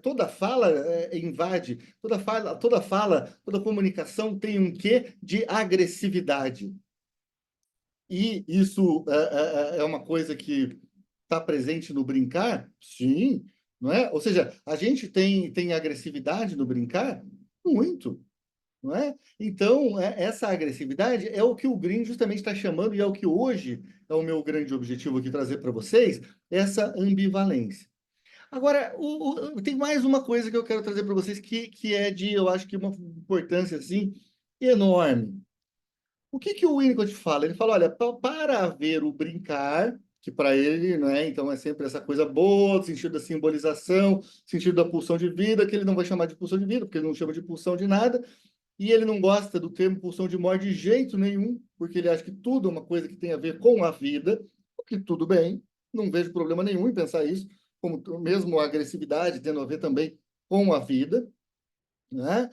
toda fala invade, toda comunicação tem um quê de agressividade. E isso é uma coisa que está presente no brincar? Sim, não é? Ou seja, a gente tem agressividade no brincar? Muito. Não é? Então, essa agressividade é o que o Green justamente está chamando, e é o que hoje é o meu grande objetivo aqui trazer para vocês, essa ambivalência. Agora, tem mais uma coisa que eu quero trazer para vocês que é de, eu acho que uma importância assim, enorme. O que o Winnicott fala? Ele fala, olha, para haver o brincar, que para ele, não é? Então é sempre essa coisa boa, no sentido da simbolização, sentido da pulsão de vida, que ele não vai chamar de pulsão de vida, porque ele não chama de pulsão de nada, e ele não gosta do termo pulsão de morte de jeito nenhum, porque ele acha que tudo é uma coisa que tem a ver com a vida, o que tudo bem, não vejo problema nenhum em pensar isso, como mesmo a agressividade tendo a ver também com a vida, né?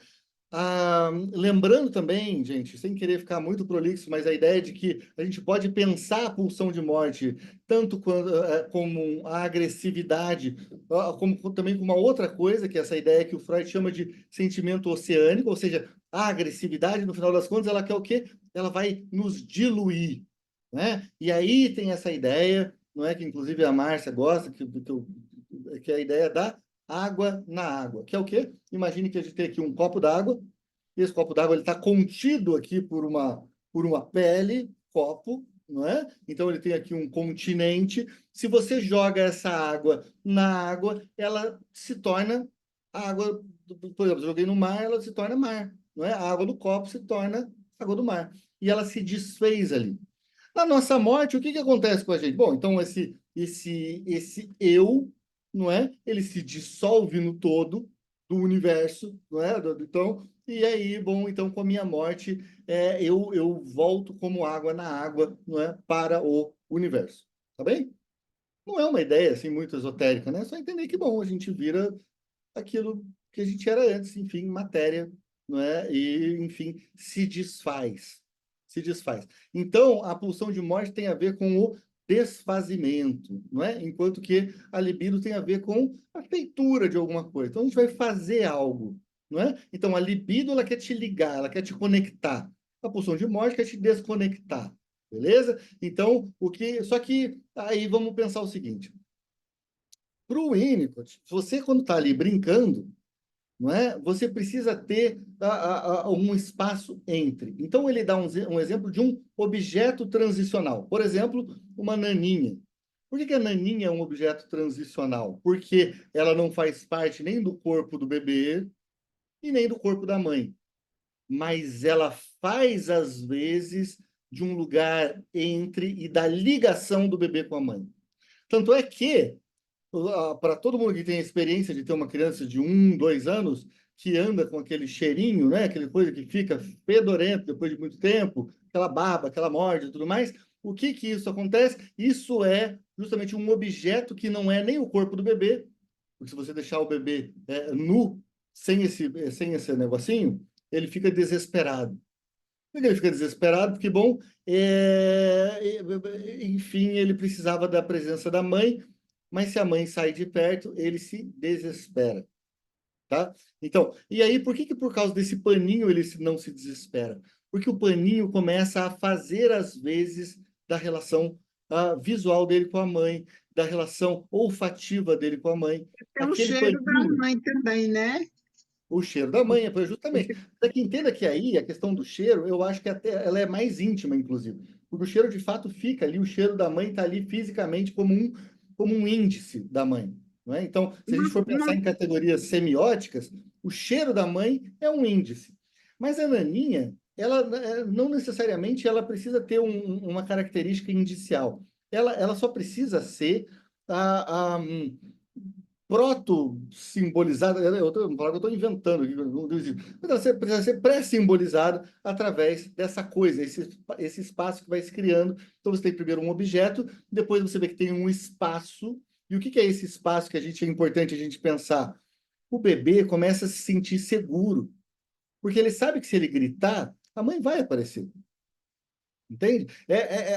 Lembrando também, gente, sem querer ficar muito prolixo, mas a ideia de que a gente pode pensar a pulsão de morte tanto como a agressividade, como também com uma outra coisa, que é essa ideia que o Freud chama de sentimento oceânico, ou seja, a agressividade, no final das contas, ela quer o quê? Ela vai nos diluir, né? E aí tem essa ideia, não é que inclusive a Márcia gosta, que é a ideia da água na água, que é o quê? Imagine que a gente tem aqui um copo d'água, e esse copo d'água está contido aqui por uma pele, copo, não é? Então ele tem aqui um continente. Se você joga essa água na água, ela se torna água, por exemplo, eu joguei no mar, ela se torna mar, não é? A água do copo se torna água do mar. E ela se desfez ali. Na nossa morte, o que acontece com a gente? Bom, então esse eu, não é? Ele se dissolve no todo do universo, não é? Então, e aí, bom, então com a minha morte, eu volto como água na água, não é? Para o universo, tá bem? Não é uma ideia assim muito esotérica, né? É só entender que, bom, a gente vira aquilo que a gente era antes, enfim, matéria, não é? E, enfim, se desfaz. Se desfaz. Então, a pulsão de morte tem a ver com o desfazimento, não é? Enquanto que a libido tem a ver com a feitura de alguma coisa. Então, a gente vai fazer algo, não é? Então, a libido, ela quer te ligar, ela quer te conectar. A pulsão de morte quer te desconectar, beleza? Então, só que aí vamos pensar o seguinte, para o Winnicott, você quando está ali brincando, não é? Você precisa ter um espaço entre. Então, ele dá um exemplo de um objeto transicional. Por exemplo, uma naninha. Por que a naninha é um objeto transicional? Porque ela não faz parte nem do corpo do bebê e nem do corpo da mãe. Mas ela faz, às vezes, de um lugar entre e da ligação do bebê com a mãe. Tanto é que para todo mundo que tem experiência de ter uma criança de 1, 2 anos que anda com aquele cheirinho, né? Aquela coisa que fica fedorento depois de muito tempo, aquela baba, aquela morde e tudo mais. O que isso acontece? Isso é justamente um objeto que não é nem o corpo do bebê, porque se você deixar o bebê nu, sem esse negocinho, ele fica desesperado. Ele fica desesperado, porque, bom, enfim, ele precisava da presença da mãe, mas se a mãe sai de perto, ele se desespera, tá? Então, e aí, por que que por causa desse paninho não se desespera? Porque o paninho começa a fazer, às vezes, da relação visual dele com a mãe, da relação olfativa dele com a mãe.
Tem o
Aquele
cheiro da
paninho,
mãe também, né?
o cheiro da mãe, foi justamente. Para que entenda que aí a questão do cheiro, eu acho que até ela é mais íntima, inclusive. Porque o cheiro de fato fica ali, o cheiro da mãe está ali fisicamente como um índice da mãe. Não é? Então, se a gente for pensar
Uma,
em categorias semióticas, o cheiro da mãe é um índice. Mas a naninha, ela não necessariamente ela precisa ter uma característica indicial. Ela só precisa ser proto-simbolizada, eu estou inventando aqui, não existe, mas ela precisa ser pré-simbolizada através dessa coisa, esse espaço que vai se criando. Então, você tem primeiro um objeto, depois você vê que tem um espaço. E o que é esse espaço que é importante a gente pensar? O bebê começa a se sentir seguro, porque ele sabe que se ele gritar, a mãe vai aparecer. Entende?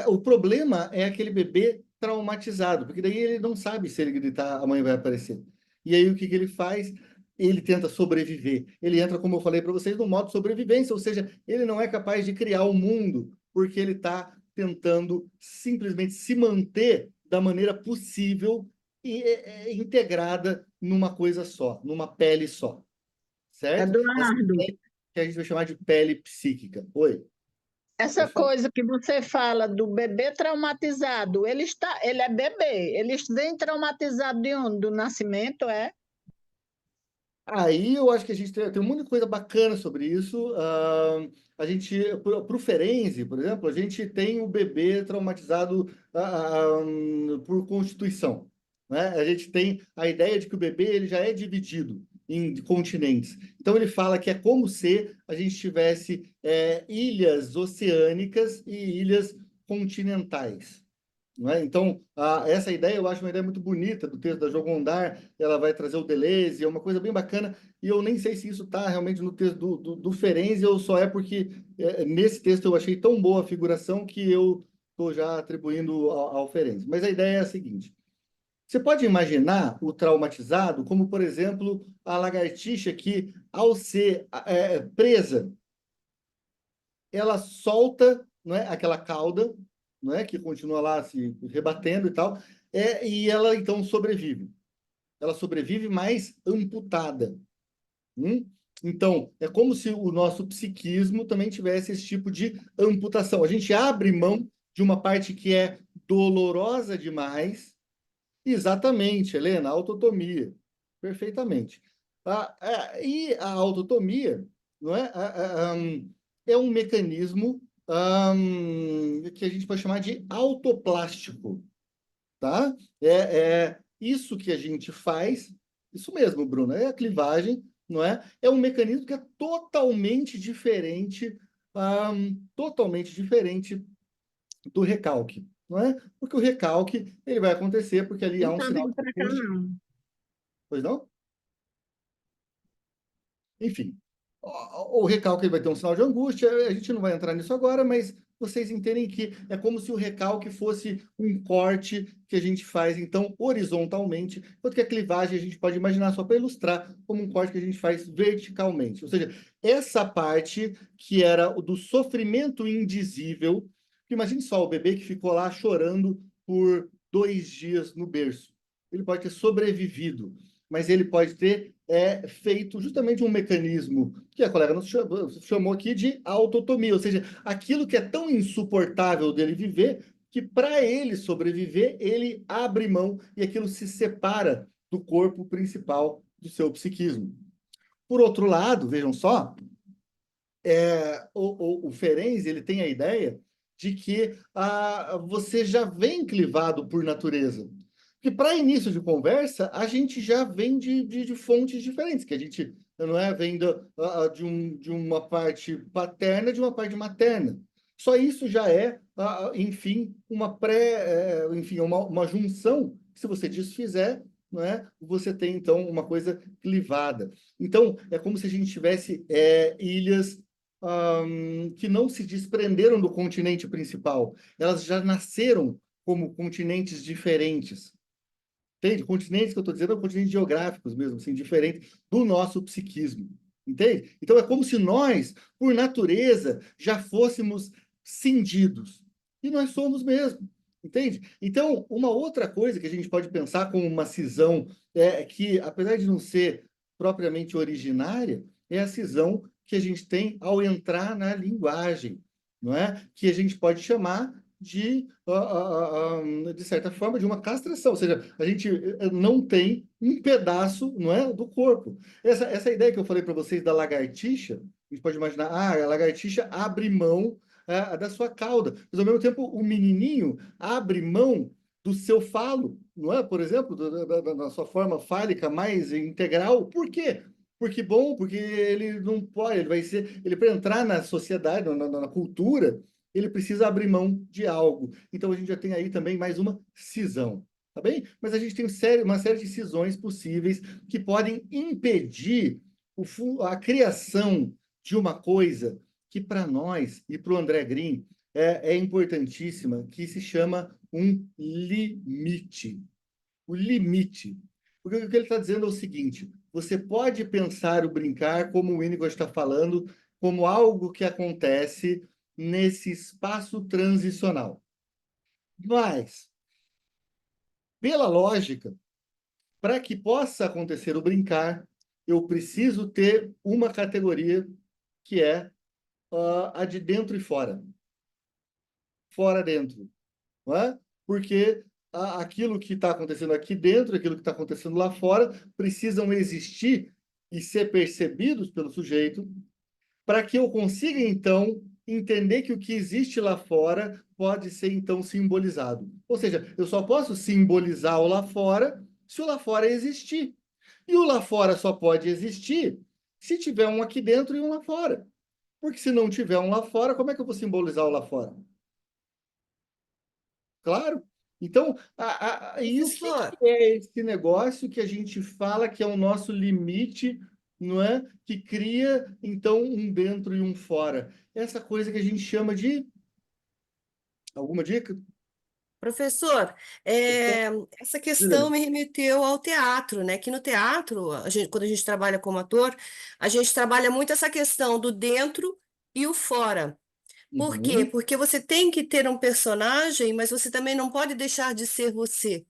O problema é aquele bebê traumatizado, porque daí ele não sabe se ele gritar, a mãe vai aparecer. E aí o que que ele faz? Ele tenta sobreviver. Ele entra, como eu falei para vocês, no modo sobrevivência, ou seja, ele não é capaz de criar o mundo, porque ele está tentando simplesmente se manter da maneira possível e integrada numa coisa só, numa pele só. Certo? Essa
Eduardo,
pele que a gente vai chamar de pele psíquica. Oi,
essa
pode falar.
coisa que você fala do bebê traumatizado, ele é bebê, ele vem traumatizado de onde? Do nascimento, é?
Aí eu acho que a gente tem muita coisa bacana sobre isso. A gente, para o Ferenzi, por exemplo, a gente tem o bebê traumatizado por constituição, né? A gente tem a ideia de que o bebê ele já é dividido em continentes. Então ele fala que é como se a gente tivesse ilhas oceânicas e ilhas continentais. Não é? Então, essa ideia eu acho uma ideia muito bonita do texto da Jogondar, ela vai trazer o Deleuze, é uma coisa bem bacana, e eu nem sei se isso está realmente no texto do Ferenczi, ou só é porque nesse texto eu achei tão boa a figuração que eu estou já atribuindo ao Ferenczi. Mas a ideia é a seguinte, você pode imaginar o traumatizado como, por exemplo, a lagartixa que, ao ser presa, ela solta, não é, aquela cauda, não é, que continua lá se rebatendo e tal, e ela então sobrevive. Ela sobrevive mais amputada. Hum? Então, é como se o nosso psiquismo também tivesse esse tipo de amputação. A gente abre mão de uma parte que é dolorosa demais. Exatamente, Helena, autotomia. Perfeitamente. E a autotomia, não é? É um mecanismo que a gente pode chamar de autoplástico, tá? Isso que a gente faz, isso mesmo, Bruno, é a clivagem, não é? É um mecanismo que é totalmente diferente do recalque, não é? Porque o recalque ele vai acontecer porque ali
Não
há um
está
sinal
vindo
de
para cá,
angústia,
não.
pois não? Enfim, o recalque ele vai ter um sinal de angústia, a gente não vai entrar nisso agora, mas vocês entendem que é como se o recalque fosse um corte que a gente faz, então, horizontalmente, enquanto que a clivagem a gente pode imaginar, só para ilustrar, como um corte que a gente faz verticalmente. Ou seja, essa parte que era o do sofrimento indizível, imagine só o bebê que ficou lá chorando por 2 dias no berço. Ele pode ter sobrevivido, mas ele pode ter feito justamente um mecanismo que a colega nos chamou aqui de autotomia, ou seja, aquilo que é tão insuportável dele viver, que para ele sobreviver, ele abre mão e aquilo se separa do corpo principal do seu psiquismo. Por outro lado, vejam só, o Ferenczi ele tem a ideia de que você já vem clivado por natureza. Porque para início de conversa, a gente já vem de fontes diferentes, que a gente não é vem de uma parte paterna, de uma parte materna. Só isso já é, enfim, enfim, uma junção. Se você desfizer, não é? Você tem então uma coisa clivada. Então, é como se a gente tivesse ilhas que não se desprenderam do continente principal. Elas já nasceram como continentes diferentes. Entende? Continentes que eu estou dizendo são continentes geográficos mesmo, assim, diferentes do nosso psiquismo. Entende? Então, é como se nós, por natureza, já fôssemos cindidos. E nós somos mesmo. Entende? Então, uma outra coisa que a gente pode pensar como uma cisão, que, apesar de não ser propriamente originária, é a cisão que a gente tem ao entrar na linguagem, não é? Que a gente pode chamar de certa forma, de uma castração, ou seja, a gente não tem um pedaço, não é, do corpo. Essa ideia que eu falei para vocês da lagartixa, a gente pode imaginar, a lagartixa abre mão da sua cauda, mas ao mesmo tempo o menininho abre mão do seu falo, não é? Por exemplo, da sua forma fálica mais integral. Por quê? Porque ele não pode, ele para entrar na sociedade, na cultura, ele precisa abrir mão de algo. Então, a gente já tem aí também mais uma cisão, tá bem? Mas a gente tem uma série de cisões possíveis que podem impedir a criação de uma coisa que, para nós e para o André Green, é importantíssima, que se chama um limite. O limite. Porque o que ele está dizendo é o seguinte: você pode pensar o brincar, como o Winnicott está falando, como algo que acontece nesse espaço transicional. Mas, pela lógica, para que possa acontecer o brincar, eu preciso ter uma categoria que é a de dentro e fora. Fora, dentro. Não é? Porque aquilo que está acontecendo aqui dentro, aquilo que está acontecendo lá fora, precisam existir e ser percebidos pelo sujeito para que eu consiga, então, entender que o que existe lá fora pode ser, então, simbolizado. Ou seja, eu só posso simbolizar o lá fora se o lá fora existir. E o lá fora só pode existir se tiver um aqui dentro e um lá fora. Porque se não tiver um lá fora, como é que eu vou simbolizar o lá fora? Claro. Então, e o que
Professor,
é esse negócio que a gente fala que é o nosso limite, não é? Que cria, então, um dentro e um fora. Essa coisa que a gente chama de... Alguma dica?
professor, essa questão me remeteu ao teatro, né? Que no teatro, quando a gente trabalha como ator, a gente trabalha muito essa questão do dentro e o fora. Por quê?
Uhum.
Porque você tem que ter um personagem, mas você também não pode deixar de ser você,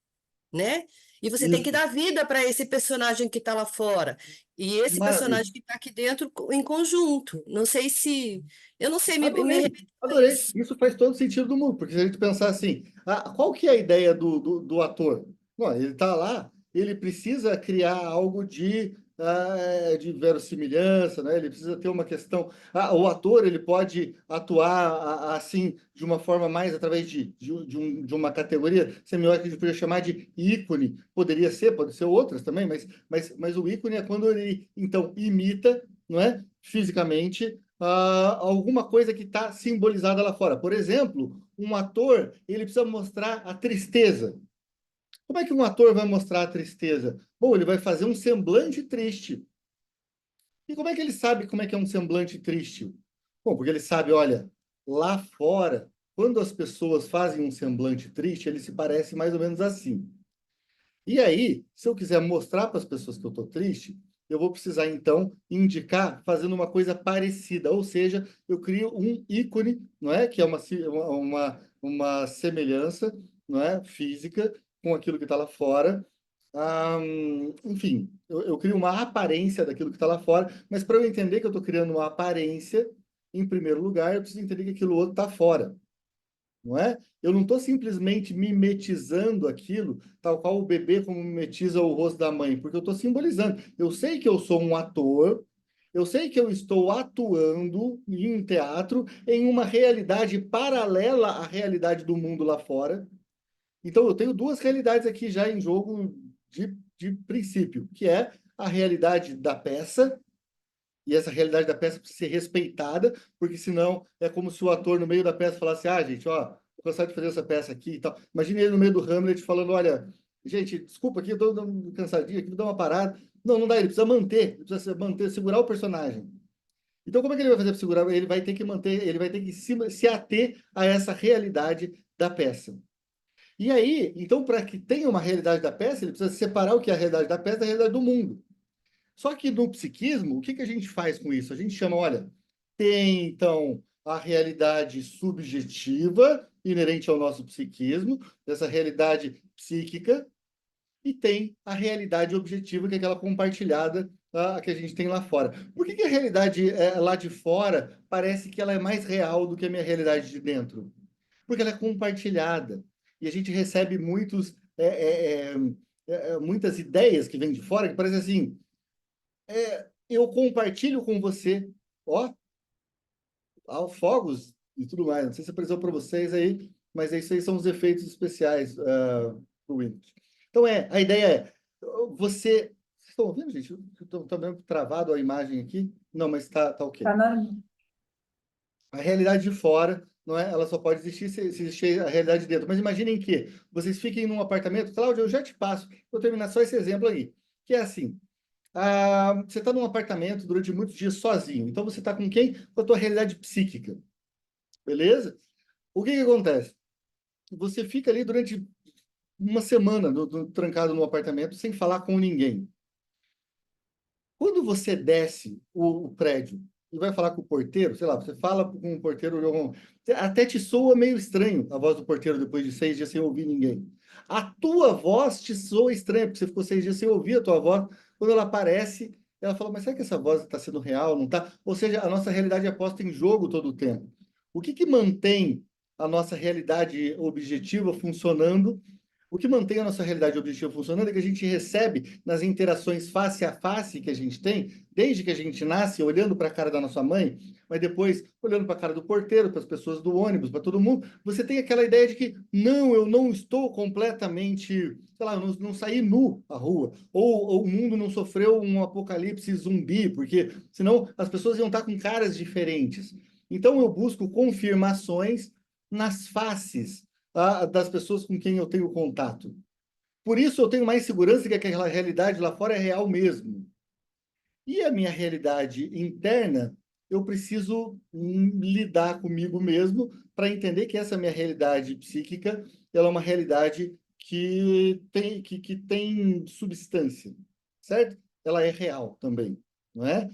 né? E você tem que
Isso.
dar vida para esse personagem que está lá fora. E esse
Maravilha.
personagem que está aqui dentro em conjunto. Não sei se. Eu não sei, me
Adorei,
remeteu a
adorei.
isso.
Isso faz todo sentido do mundo, porque se a gente pensar assim, qual que é a ideia do ator? Bom, ele está lá, ele precisa criar algo de verossimilhança, né? Ele precisa ter uma questão. O ator ele pode atuar assim de uma forma mais através de uma categoria semiótica que a gente poderia chamar de ícone. Pode ser outras também, mas o ícone é quando ele então imita, não é? Fisicamente alguma coisa que está simbolizada lá fora. Por exemplo, um ator, ele precisa mostrar a tristeza. Como é que um ator vai mostrar a tristeza? Bom, ele vai fazer um semblante triste. E como é que ele sabe como é que é um semblante triste? Bom, porque ele sabe, olha, lá fora, quando as pessoas fazem um semblante triste, ele se parece mais ou menos assim. E aí, se eu quiser mostrar para as pessoas que eu estou triste, eu vou precisar, então, indicar fazendo uma coisa parecida, ou seja, eu crio um ícone, não é? Que é uma semelhança, não é? Física com aquilo que está lá fora. Enfim, eu crio uma aparência daquilo que está lá fora, mas para eu entender que eu estou criando uma aparência, em primeiro lugar, eu preciso entender que aquilo outro está fora. Não é? Eu não estou simplesmente mimetizando aquilo, tal qual o bebê como mimetiza o rosto da mãe, porque eu estou simbolizando. Eu sei que eu sou um ator, eu sei que eu estou atuando em um teatro em uma realidade paralela à realidade do mundo lá fora. Então, eu tenho duas realidades aqui já em jogo de princípio, que é a realidade da peça, e essa realidade da peça precisa ser respeitada, porque senão é como se o ator no meio da peça falasse, gente, ó, tô cansado de fazer essa peça aqui e tal. Imagina ele no meio do Hamlet falando, olha, gente, desculpa aqui, eu tô cansadinho aqui, vou dar uma parada. Não, não dá, ele precisa manter, segurar o personagem. Então, como é que ele vai fazer para segurar? Ele vai ter que manter, ele vai ter que se ater a essa realidade da peça. E aí, então, para que tenha uma realidade da peça, ele precisa separar o que é a realidade da peça da realidade do mundo. Só que no psiquismo, o que que a gente faz com isso? A gente chama, olha, tem então a realidade subjetiva inerente ao nosso psiquismo, dessa realidade psíquica, e tem a realidade objetiva, que é aquela compartilhada que a gente tem lá fora. Por que que a realidade lá de fora parece que ela é mais real do que a minha realidade de dentro? Porque ela é compartilhada. E a gente recebe muitas ideias que vêm de fora, que parece assim, eu compartilho com você, ó, fogos e tudo mais. Não sei se apareceu para vocês aí, mas isso aí são os efeitos especiais do Windows. Então, a ideia é, você... Vocês estão ouvindo, gente? Estou meio travado a imagem aqui. Não, mas tá ok.
Tá normal.
A realidade de fora, não é? Ela só pode existir se existir a realidade de dentro. Mas imaginem que vocês fiquem num apartamento. Cláudio, eu já te passo. Vou terminar só esse exemplo aí. Que é assim, você está num apartamento durante muitos dias sozinho. Então, você está com quem? Com a tua realidade psíquica. Beleza? O que que acontece? Você fica ali durante uma semana trancado no apartamento sem falar com ninguém. Quando você desce o prédio e vai falar com o porteiro, sei lá, você fala com o porteiro, até te soa meio estranho a voz do porteiro depois de 6 dias sem ouvir ninguém. A tua voz te soa estranha, porque você ficou 6 dias sem ouvir a tua voz. Quando ela aparece, ela fala, mas será que essa voz está sendo real? Não está? Ou seja, a nossa realidade é posta em jogo todo o tempo. O que que mantém a nossa realidade objetiva funcionando? O que mantém a nossa realidade objetiva funcionando é que a gente recebe nas interações face a face que a gente tem, desde que a gente nasce, olhando para a cara da nossa mãe, mas depois olhando para a cara do porteiro, para as pessoas do ônibus, para todo mundo, você tem aquela ideia de que, não, eu não estou completamente, sei lá, eu não saí nu à rua, ou o mundo não sofreu um apocalipse zumbi, porque senão as pessoas iam estar com caras diferentes. Então eu busco confirmações nas faces das pessoas com quem eu tenho contato. Por isso eu tenho mais segurança de que aquela realidade lá fora é real mesmo. E a minha realidade interna, eu preciso lidar comigo mesmo para entender que essa minha realidade psíquica, ela é uma realidade que tem substância, certo? Ela é real também, não é?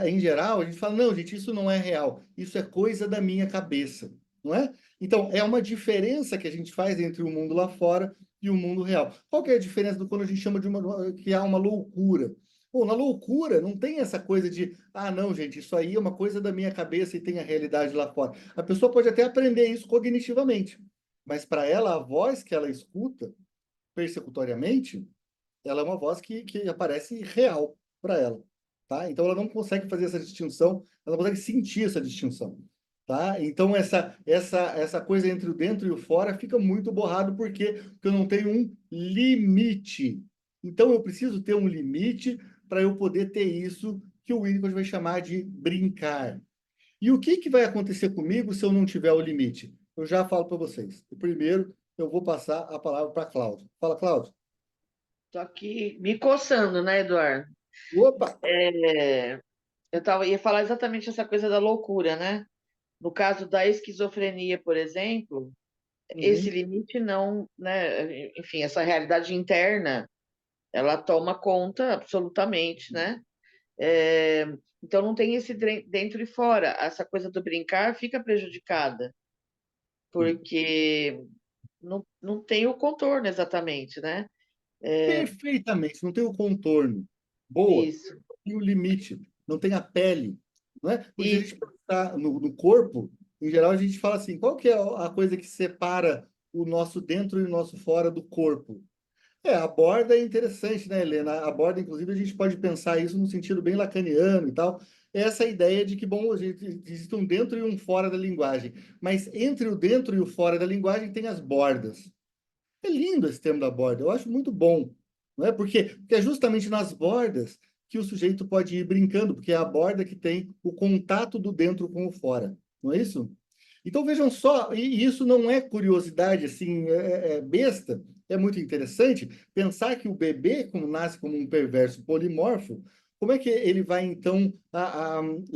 Em geral, a gente fala, não, gente, isso não é real, isso é coisa da minha cabeça, não é? Então, é uma diferença que a gente faz entre o mundo lá fora e o mundo real. Qual que é a diferença do quando a gente chama que há uma loucura? Pô, na loucura não tem essa coisa de, não, gente, isso aí é uma coisa da minha cabeça e tem a realidade lá fora. A pessoa pode até aprender isso cognitivamente, mas para ela, a voz que ela escuta persecutoriamente, ela é uma voz que aparece real para ela, tá? Então ela não consegue fazer essa distinção, ela não consegue sentir essa distinção, tá? Então essa coisa entre o dentro e o fora fica muito borrado porque eu não tenho um limite. Então eu preciso ter um limite para eu poder ter isso que o Winnicott vai chamar de brincar. E o que vai acontecer comigo se eu não tiver o limite? Eu já falo para vocês. Primeiro, eu vou passar a palavra para Cláudio. Fala, Cláudio.
Tô aqui me coçando, né, Eduardo?
Opa!
Ia falar exatamente essa coisa da loucura, né? No caso da esquizofrenia, por exemplo, esse limite não, né? Enfim, essa realidade interna, ela toma conta absolutamente, né? Então não tem esse dentro e fora. Essa coisa do brincar fica prejudicada, porque não tem o contorno exatamente, né?
Perfeitamente, não tem o contorno. Boa,
Isso.
não tem o limite, não tem a pele, não é? Porque se a
Isso.
gente pensar no corpo, em geral a gente fala assim, qual que é a coisa que separa o nosso dentro e o nosso fora do corpo? A borda é interessante, né, Helena? A borda, inclusive, a gente pode pensar isso num sentido bem lacaniano e tal. Essa ideia de que, bom, existe um dentro e um fora da linguagem. Mas entre o dentro e o fora da linguagem tem as bordas. É lindo esse termo da borda, eu acho muito bom, não é? Porque é justamente nas bordas que o sujeito pode ir brincando, porque é a borda que tem o contato do dentro com o fora, não é isso? Então vejam só, e isso não é curiosidade assim, besta, é muito interessante pensar que o bebê, como nasce como um perverso polimorfo, como é que ele vai, então,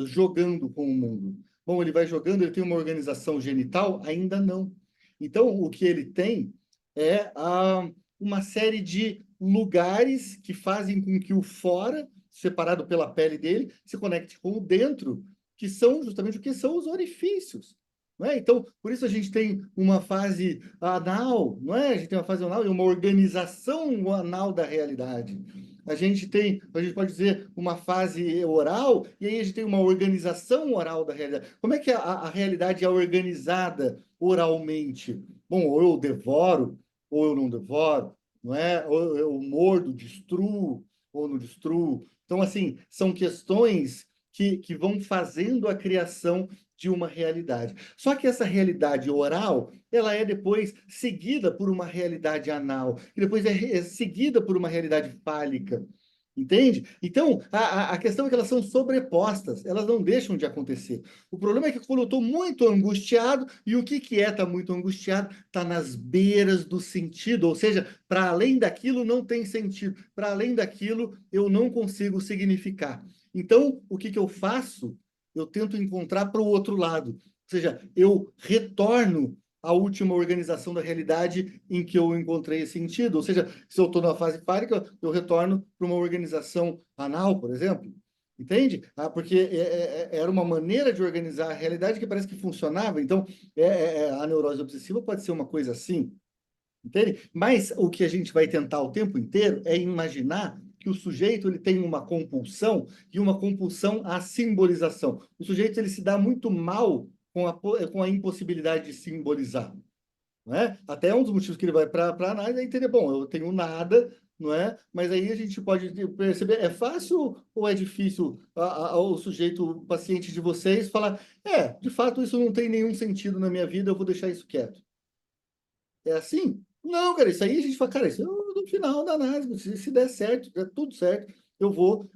jogando com o mundo? Bom, ele vai jogando, ele tem uma organização genital? Ainda não. Então, o que ele tem é uma série de lugares que fazem com que o fora, separado pela pele dele, se conecte com o dentro, que são justamente o que são os orifícios. Não é? Então, por isso a gente tem uma fase anal, não é? A gente tem uma fase anal e uma organização anal da realidade. A gente pode dizer, uma fase oral, e aí a gente tem uma organização oral da realidade. Como é que a realidade é organizada oralmente? Bom, ou eu devoro, ou eu não devoro, não é? Ou eu mordo, destruo, ou não destruo. Então, assim, são questões que vão fazendo a criação de uma realidade. Só que essa realidade oral, ela é depois seguida por uma realidade anal, que depois é seguida por uma realidade fálica. Entende? Então, a questão é que elas são sobrepostas, elas não deixam de acontecer. O problema é que quando eu estou muito angustiado, e o que é estar muito angustiado? Está nas beiras do sentido, ou seja, para além daquilo não tem sentido, para além daquilo eu não consigo significar. Então, o que eu faço? Eu tento encontrar para o outro lado. Ou seja, eu retorno à última organização da realidade em que eu encontrei sentido. Ou seja, se eu estou na fase fálica, eu retorno para uma organização anal, por exemplo. Entende? Porque era uma maneira de organizar a realidade que parece que funcionava. Então, a neurose obsessiva pode ser uma coisa assim. Entende? Mas o que a gente vai tentar o tempo inteiro é imaginar que o sujeito ele tem uma compulsão e uma compulsão à simbolização. O sujeito ele se dá muito mal com a impossibilidade de simbolizar. Não é? Até um dos motivos que ele vai para a análise é entender, bom, eu tenho nada, não é? Mas aí a gente pode perceber, é fácil ou é difícil o sujeito, o paciente de vocês falar, de fato isso não tem nenhum sentido na minha vida, eu vou deixar isso quieto. É assim? Não, cara, isso aí a gente fala, cara, isso é no final da análise, se der certo, der tudo certo, eu vou,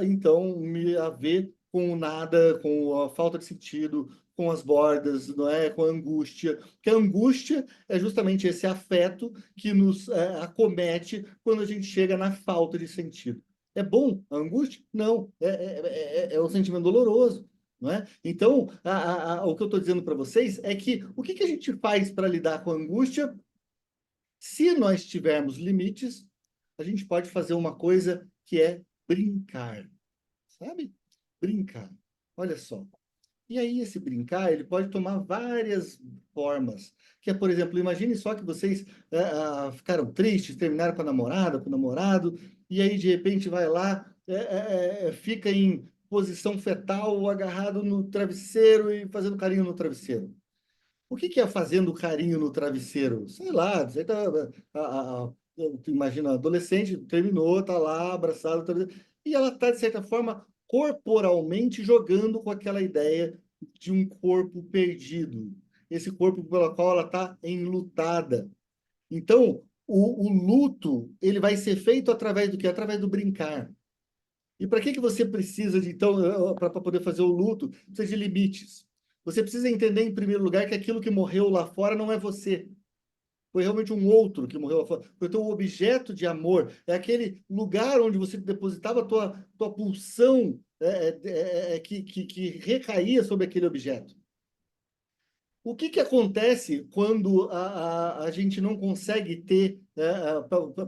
então, me haver com o nada, com a falta de sentido, com as bordas, não é? Com a angústia. Porque a angústia é justamente esse afeto que nos acomete quando a gente chega na falta de sentido. É bom a angústia? Não, é um sentimento doloroso. Não é? Então, o que eu estou dizendo para vocês é que o que a gente faz para lidar com a angústia? Se nós tivermos limites, a gente pode fazer uma coisa que é brincar, sabe? Brincar. Olha só. E aí, esse brincar, ele pode tomar várias formas. Que é, por exemplo, imagine só que vocês ficaram tristes, terminaram com a namorada, com o namorado, e aí, de repente, vai lá, fica em posição fetal, agarrado no travesseiro e fazendo carinho no travesseiro. O que é fazendo carinho no travesseiro? Sei lá, você tá, tu imagina, adolescente, terminou, tá lá, abraçado, e ela está, de certa forma, corporalmente jogando com aquela ideia de um corpo perdido. Esse corpo pelo qual ela está enlutada. Então, o luto, ele vai ser feito através do quê? Através do brincar. E para que você precisa de, então, para poder fazer o luto? Precisa de limites. Você precisa entender, em primeiro lugar, que aquilo que morreu lá fora não é você. Foi realmente um outro que morreu lá fora. Foi o teu objeto de amor. É aquele lugar onde você depositava a tua pulsão que recaía sobre aquele objeto. O que acontece quando a gente não consegue ter,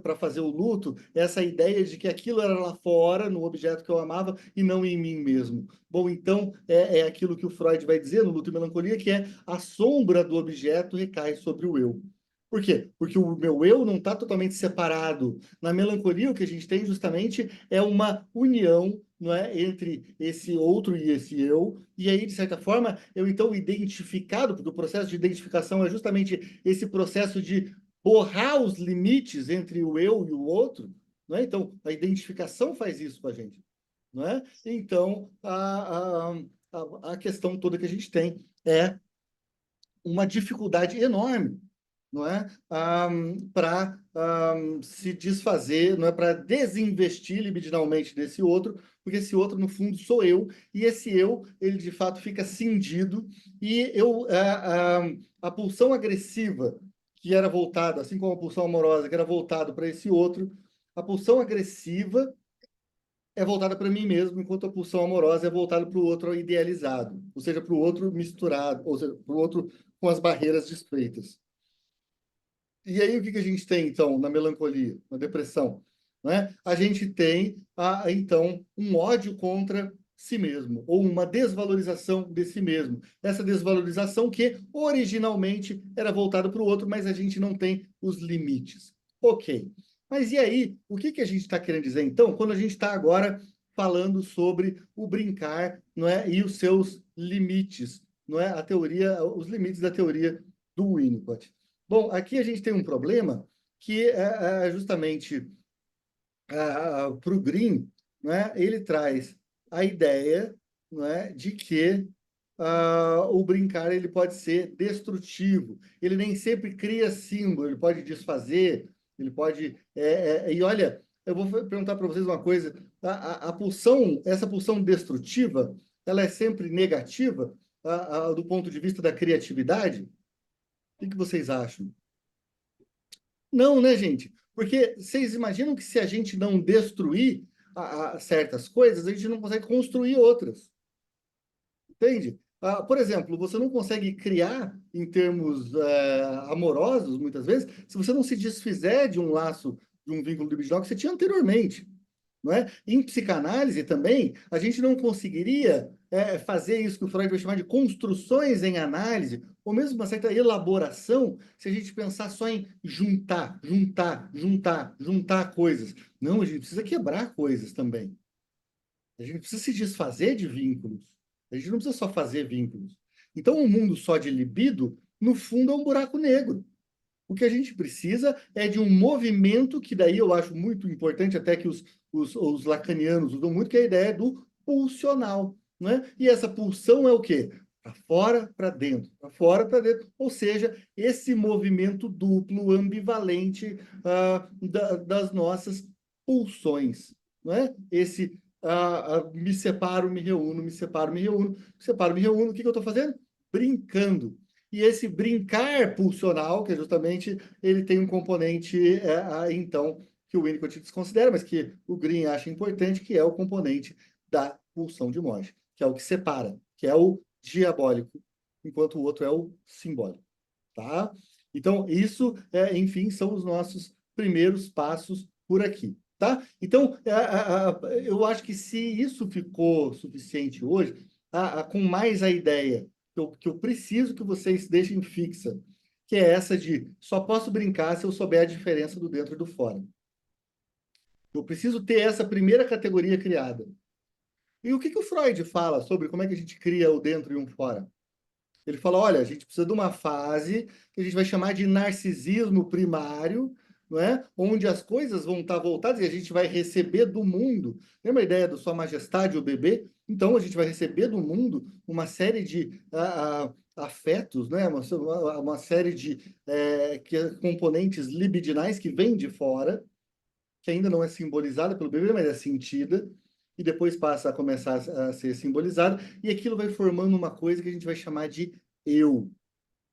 para fazer o luto, essa ideia de que aquilo era lá fora, no objeto que eu amava, e não em mim mesmo? Bom, então, é aquilo que o Freud vai dizer no Luto e Melancolia, que é a sombra do objeto recai sobre o eu. Por quê? Porque o meu eu não está totalmente separado. Na melancolia, o que a gente tem justamente é uma união, não é, entre esse outro e esse eu, e aí, de certa forma, eu então identificado, porque o processo de identificação é justamente esse processo de borrar os limites entre o eu e o outro, não é? Então, a identificação faz isso com a gente, não é? Então, a questão toda que a gente tem é uma dificuldade enorme, não é? Para se desfazer, não é? Para desinvestir libidinalmente desse outro, porque esse outro, no fundo, sou eu, e esse eu, ele de fato fica cindido, e a pulsão agressiva que era voltada, assim como a pulsão amorosa que era voltada para esse outro, a pulsão agressiva é voltada para mim mesmo, enquanto a pulsão amorosa é voltada para o outro idealizado, ou seja, para o outro misturado, ou seja, para o outro com as barreiras desfeitas. E aí, o que a gente tem, então, na melancolia, na depressão? Né? A gente tem, então, um ódio contra si mesmo, ou uma desvalorização de si mesmo. Essa desvalorização que, originalmente, era voltada para o outro, mas a gente não tem os limites. Ok. Mas e aí, o que a gente está querendo dizer, então, quando a gente está agora falando sobre o brincar, não é, e os seus limites, não é, a teoria, os limites da teoria do Winnicott? Bom, aqui a gente tem um problema que é justamente para o Green, né, ele traz a ideia, né, de que o brincar ele pode ser destrutivo. Ele nem sempre cria símbolo, ele pode desfazer, ele pode... e olha, eu vou perguntar para vocês uma coisa. A pulsão, essa pulsão destrutiva, ela é sempre negativa do ponto de vista da criatividade? O que vocês acham? Não, né, gente? Porque vocês imaginam que se a gente não destruir certas coisas, a gente não consegue construir outras. Entende? Por exemplo, você não consegue criar em termos amorosos, muitas vezes, se você não se desfizer de um laço, de um vínculo libidinar que você tinha anteriormente. Não é? Em psicanálise também, a gente não conseguiria fazer isso que o Freud vai chamar de construções em análise, ou mesmo uma certa elaboração, se a gente pensar só em juntar, juntar, juntar, juntar coisas. Não, a gente precisa quebrar coisas também. A gente precisa se desfazer de vínculos. A gente não precisa só fazer vínculos. Então, um mundo só de libido, no fundo, é um buraco negro. O que a gente precisa é de um movimento, que daí eu acho muito importante, até que os lacanianos usam muito, que é a ideia do pulsional. Né? E essa pulsão é o quê? Para fora, para dentro, para fora, para dentro. Ou seja, esse movimento duplo, ambivalente das nossas pulsões. Não é? Esse me separo, me reúno, me separo, me reúno, me separo, me reúno. O que eu estou fazendo? Brincando. E esse brincar pulsional, que é justamente, ele tem um componente, então, que o Winnicott desconsidera, mas que o Green acha importante, que é o componente da pulsão de Monge, que é o que separa, que é o diabólico, enquanto o outro é o simbólico. Tá? Então, isso, enfim, são os nossos primeiros passos por aqui. Tá? Então, eu acho que se isso ficou suficiente hoje, com mais a ideia que eu preciso que vocês deixem fixa, que é essa de só posso brincar se eu souber a diferença do dentro e do fora. Eu preciso ter essa primeira categoria criada. E o que o Freud fala sobre como é que a gente cria o dentro e um fora? Ele fala, olha, a gente precisa de uma fase que a gente vai chamar de narcisismo primário, não é? Onde as coisas vão estar voltadas e a gente vai receber do mundo. Lembra a ideia do Sua Majestade, o bebê? Então, a gente vai receber do mundo uma série de afetos, né? Uma série de componentes libidinais que vêm de fora, que ainda não é simbolizada pelo bebê, mas é sentida, e depois passa a começar a ser simbolizada, e aquilo vai formando uma coisa que a gente vai chamar de eu.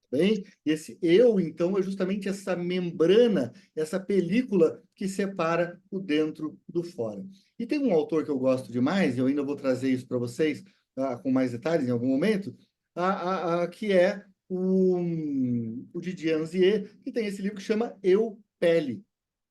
Bem, esse eu, então, é justamente essa membrana, essa película que separa o dentro do fora. E tem um autor que eu gosto demais, e eu ainda vou trazer isso para vocês com mais detalhes em algum momento, que é o Didier Anzier, que tem esse livro que chama Eu, Pele.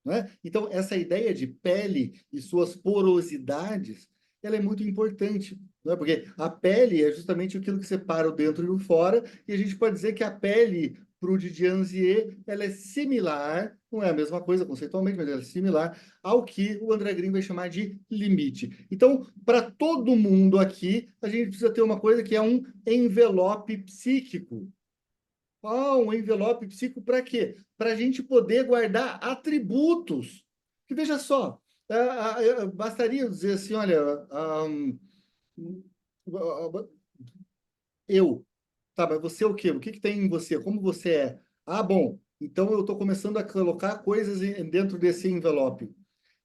Né? Então, essa ideia de pele e suas porosidades, ela é muito importante, né? Porque a pele é justamente aquilo que separa o dentro e o fora, e a gente pode dizer que a pele, para o Didier Anzier, ela é similar, não é a mesma coisa conceitualmente, mas ela é similar ao que o André Green vai chamar de limite. Então, para todo mundo aqui, a gente precisa ter uma coisa que é um envelope psíquico. Um envelope psíquico para quê? Para a gente poder guardar atributos. Que veja só, bastaria dizer assim, olha, eu, tá, mas você é o quê? O que tem em você? Como você é? Bom, então eu estou começando a colocar coisas dentro desse envelope,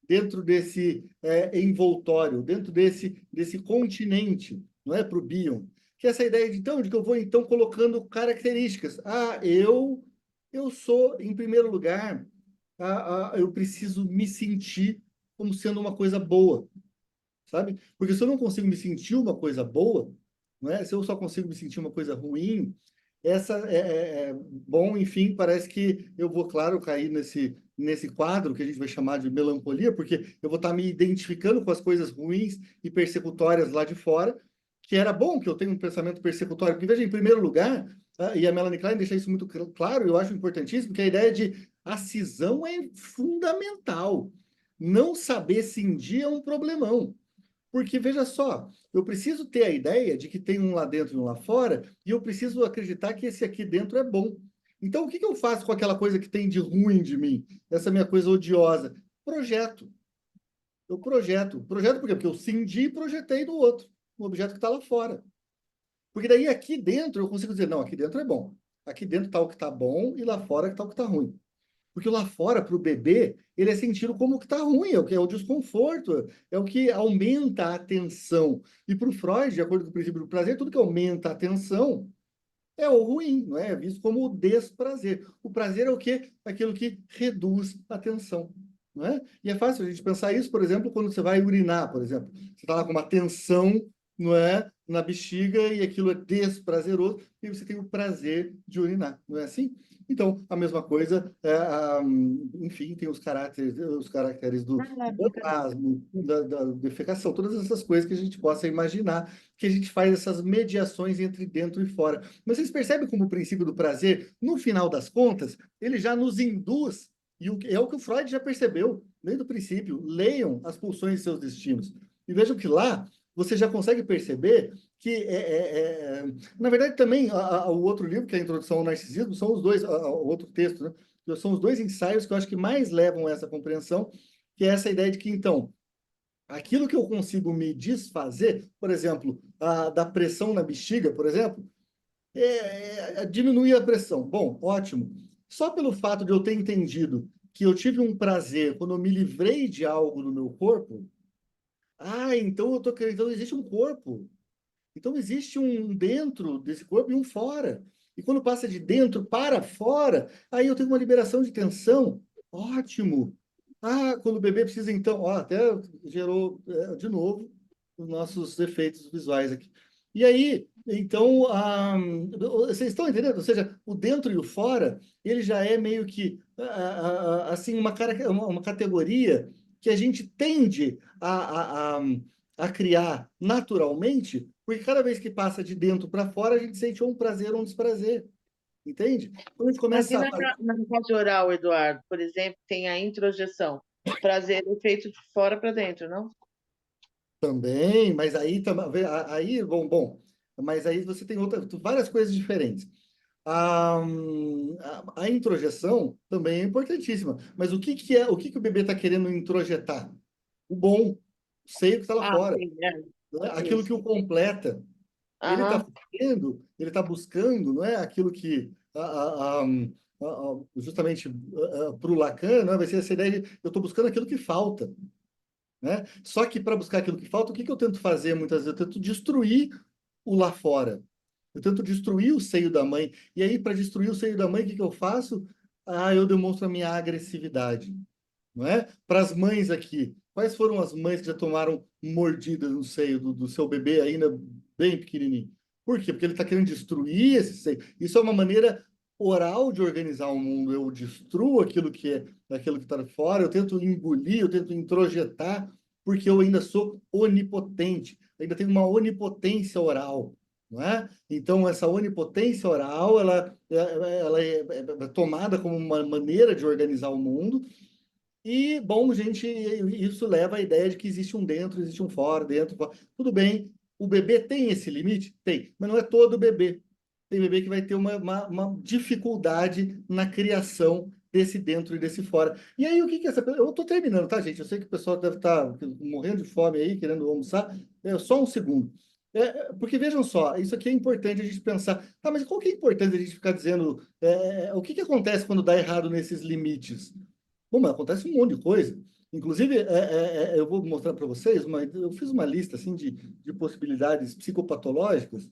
dentro desse envoltório, dentro desse continente, não é, para o Bion. Que é essa ideia de que eu vou então colocando características. Eu sou, em primeiro lugar, eu preciso me sentir como sendo uma coisa boa. sabe? Porque se eu não consigo me sentir uma coisa boa, não é? Se eu só consigo me sentir uma coisa ruim, bom, enfim, parece que eu vou, claro, cair nesse quadro que a gente vai chamar de melancolia, porque eu vou estar me identificando com as coisas ruins e persecutórias lá de fora, que era bom que eu tenha um pensamento persecutório, porque veja, em primeiro lugar, e a Melanie Klein deixa isso muito claro, eu acho importantíssimo, que a ideia de a cisão é fundamental. Não saber cindir é um problemão. Porque, veja só, eu preciso ter a ideia de que tem um lá dentro e um lá fora, e eu preciso acreditar que esse aqui dentro é bom. Então, o que eu faço com aquela coisa que tem de ruim de mim? Essa minha coisa odiosa? Projeto. Eu projeto. Projeto por quê? Porque eu cindi e projetei do outro, um objeto que está lá fora. Porque daí aqui dentro eu consigo dizer, não, aqui dentro é bom. Aqui dentro está o que está bom e lá fora está o que está ruim. Porque lá fora, para o bebê, ele é sentido como o que está ruim, é o que é o desconforto, é o que aumenta a tensão. E para o Freud, de acordo com o princípio do prazer, tudo que aumenta a tensão é o ruim, não é? É visto como o desprazer. O prazer é o quê? Aquilo que reduz a tensão. Não é? E é fácil a gente pensar isso, por exemplo, quando você vai urinar, por exemplo. Você está lá com uma tensão, não é? Na bexiga e aquilo é desprazeroso e você tem o prazer de urinar, não é assim? Então, a mesma coisa, enfim, tem os caracteres do orgasmo, da defecação, todas essas coisas que a gente possa imaginar, que a gente faz essas mediações entre dentro e fora. Mas vocês percebem como o princípio do prazer, no final das contas, ele já nos induz, e é o que o Freud já percebeu desde o princípio, leiam as pulsões de seus destinos. E vejam que lá você já consegue perceber que, na verdade, também o outro livro, que é a Introdução ao Narcisismo, são os dois, o outro texto, né? São os dois ensaios que eu acho que mais levam a essa compreensão, que é essa ideia de que, então, aquilo que eu consigo me desfazer, por exemplo, da pressão na bexiga, por exemplo, diminuir a pressão. Bom, ótimo. Só pelo fato de eu ter entendido que eu tive um prazer quando eu me livrei de algo no meu corpo, então então existe um corpo. Então existe um dentro desse corpo e um fora. E quando passa de dentro para fora, aí eu tenho uma liberação de tensão. Ótimo. Quando o bebê precisa, então, até gerou de novo os nossos efeitos visuais aqui. E aí, então, vocês estão entendendo? Ou seja, o dentro e o fora, ele já é meio que assim uma categoria que a gente tende a criar naturalmente, porque cada vez que passa de dentro para fora, a gente sente um prazer ou um desprazer. Entende? Quando a gente
Mas e
começa
na fase oral, Eduardo, por exemplo, tem a introjeção. O prazer é feito de fora para dentro, não?
também, mas aí bom, mas aí você tem várias coisas diferentes. A introjeção também é importantíssima, mas o que o bebê está querendo introjetar? O bom, o seio que está lá fora,
Sim,
né? Aquilo que o completa. Ele está
Aham.
fazendo, ele está buscando, não é? Aquilo que justamente para o Lacan, não é? Vai ser essa ideia de eu estou buscando aquilo que falta, né? Só que para buscar aquilo que falta, o que eu tento fazer muitas vezes? Eu tento destruir o lá fora. Eu tento destruir o seio da mãe. E aí, para destruir o seio da mãe, o que eu faço? Eu demonstro a minha agressividade, não é? Para as mães aqui, quais foram as mães que já tomaram mordidas no seio do seu bebê ainda bem pequenininho? Por quê? Porque ele está querendo destruir esse seio. Isso é uma maneira oral de organizar o mundo. Eu destruo aquilo que está fora, eu tento engolir, eu tento introjetar, porque eu ainda sou onipotente, ainda tenho uma onipotência oral. Não é? Então, essa onipotência oral, ela é tomada como uma maneira de organizar o mundo, e, bom, gente, isso leva à ideia de que existe um dentro, existe um fora, dentro, fora. Tudo bem, o bebê tem esse limite? Tem, mas não é todo bebê. Tem bebê que vai ter uma dificuldade na criação desse dentro e desse fora. E aí, o que essa pessoa... Eu estou terminando, tá, gente? Eu sei que o pessoal deve estar morrendo de fome aí, querendo almoçar. Só um segundo. Porque, vejam só, isso aqui é importante a gente pensar. Mas qual que é importante a gente ficar dizendo... o que acontece quando dá errado nesses limites? Bom, mas acontece um monte de coisa. Inclusive, eu vou mostrar para vocês, eu fiz uma lista assim, de possibilidades psicopatológicas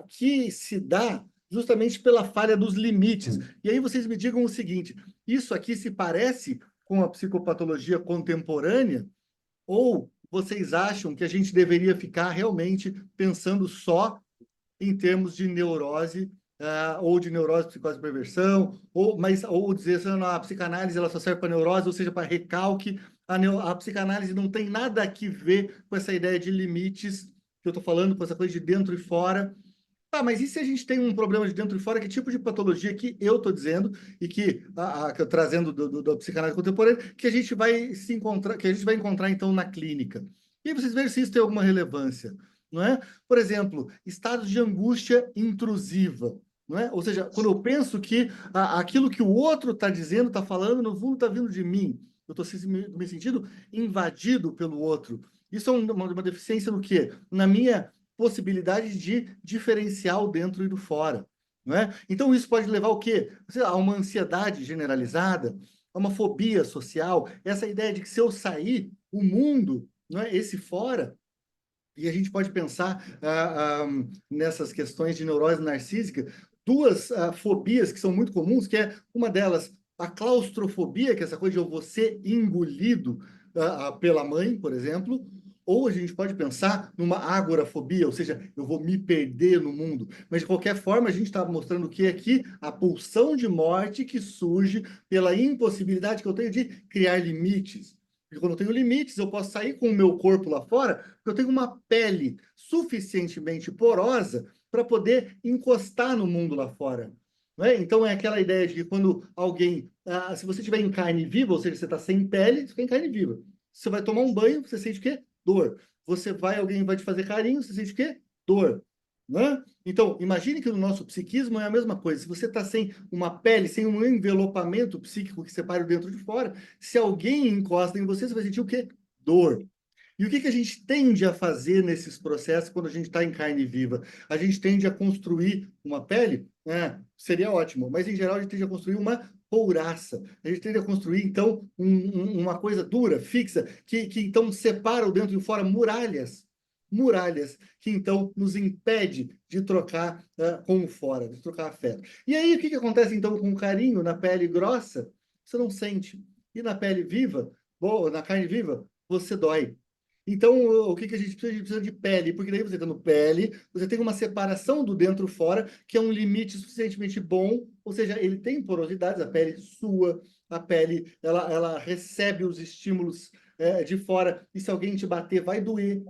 que se dá justamente pela falha dos limites. E aí vocês me digam o seguinte, isso aqui se parece com a psicopatologia contemporânea ou vocês acham que a gente deveria ficar realmente pensando só em termos de neurose, ou de neurose, psicose e perversão, ou dizer assim, não, a psicanálise ela só serve para neurose, ou seja, para recalque. A psicanálise não tem nada a ver com essa ideia de limites que eu estou falando, com essa coisa de dentro e fora. Tá, mas e se a gente tem um problema de dentro e fora? Que tipo de patologia que eu estou dizendo e que eu trazendo da psicanálise contemporânea que a gente vai se encontrar, que a gente vai encontrar então na clínica? E aí vocês vejam se isso tem alguma relevância, não é? Por exemplo, estados de angústia intrusiva, não é? Ou seja, quando eu penso que aquilo que o outro está dizendo, está falando, no fundo está vindo de mim, eu estou me sentindo invadido pelo outro. Isso é uma deficiência no quê? Na minha possibilidade de diferencial dentro e do fora, não é? Então isso pode levar ao quê? A uma ansiedade generalizada, a uma fobia social, essa ideia de que se eu sair, o mundo, não é? Esse fora, e a gente pode pensar nessas questões de neurose narcísica, duas fobias que são muito comuns, que é uma delas, a claustrofobia, que é essa coisa de eu vou ser engolido pela mãe, por exemplo, ou a gente pode pensar numa agorafobia, ou seja, eu vou me perder no mundo. Mas, de qualquer forma, a gente está mostrando que aqui a pulsão de morte que surge pela impossibilidade que eu tenho de criar limites. Porque quando eu tenho limites, eu posso sair com o meu corpo lá fora, porque eu tenho uma pele suficientemente porosa para poder encostar no mundo lá fora. Não é? Então, é aquela ideia de que quando alguém... se você estiver em carne viva, ou seja, você está sem pele, você fica em carne viva. Você vai tomar um banho, você sente o quê? Dor. Alguém vai te fazer carinho, você sente o quê? Dor. Né? Então, imagine que no nosso psiquismo é a mesma coisa. Se você está sem uma pele, sem um envelopamento psíquico que separe o dentro de fora, se alguém encosta em você, você vai sentir o quê? Dor. E o que a gente tende a fazer nesses processos quando a gente está em carne viva? A gente tende a construir uma pele? Seria ótimo, mas em geral a gente tende a construir uma couraça. A gente tende a construir, então, uma coisa dura, fixa, que então separa o dentro e o fora, muralhas. Muralhas que então nos impede de trocar com o fora, de trocar afeto. E aí o que acontece então com o carinho na pele grossa? Você não sente. E na pele viva, na carne viva, você dói. Então, o que a gente precisa? A gente precisa de pele, porque daí você tendo pele, você tem uma separação do dentro-fora, que é um limite suficientemente bom, ou seja, ele tem porosidades, a pele sua, a pele, ela recebe os estímulos de fora, e se alguém te bater, vai doer,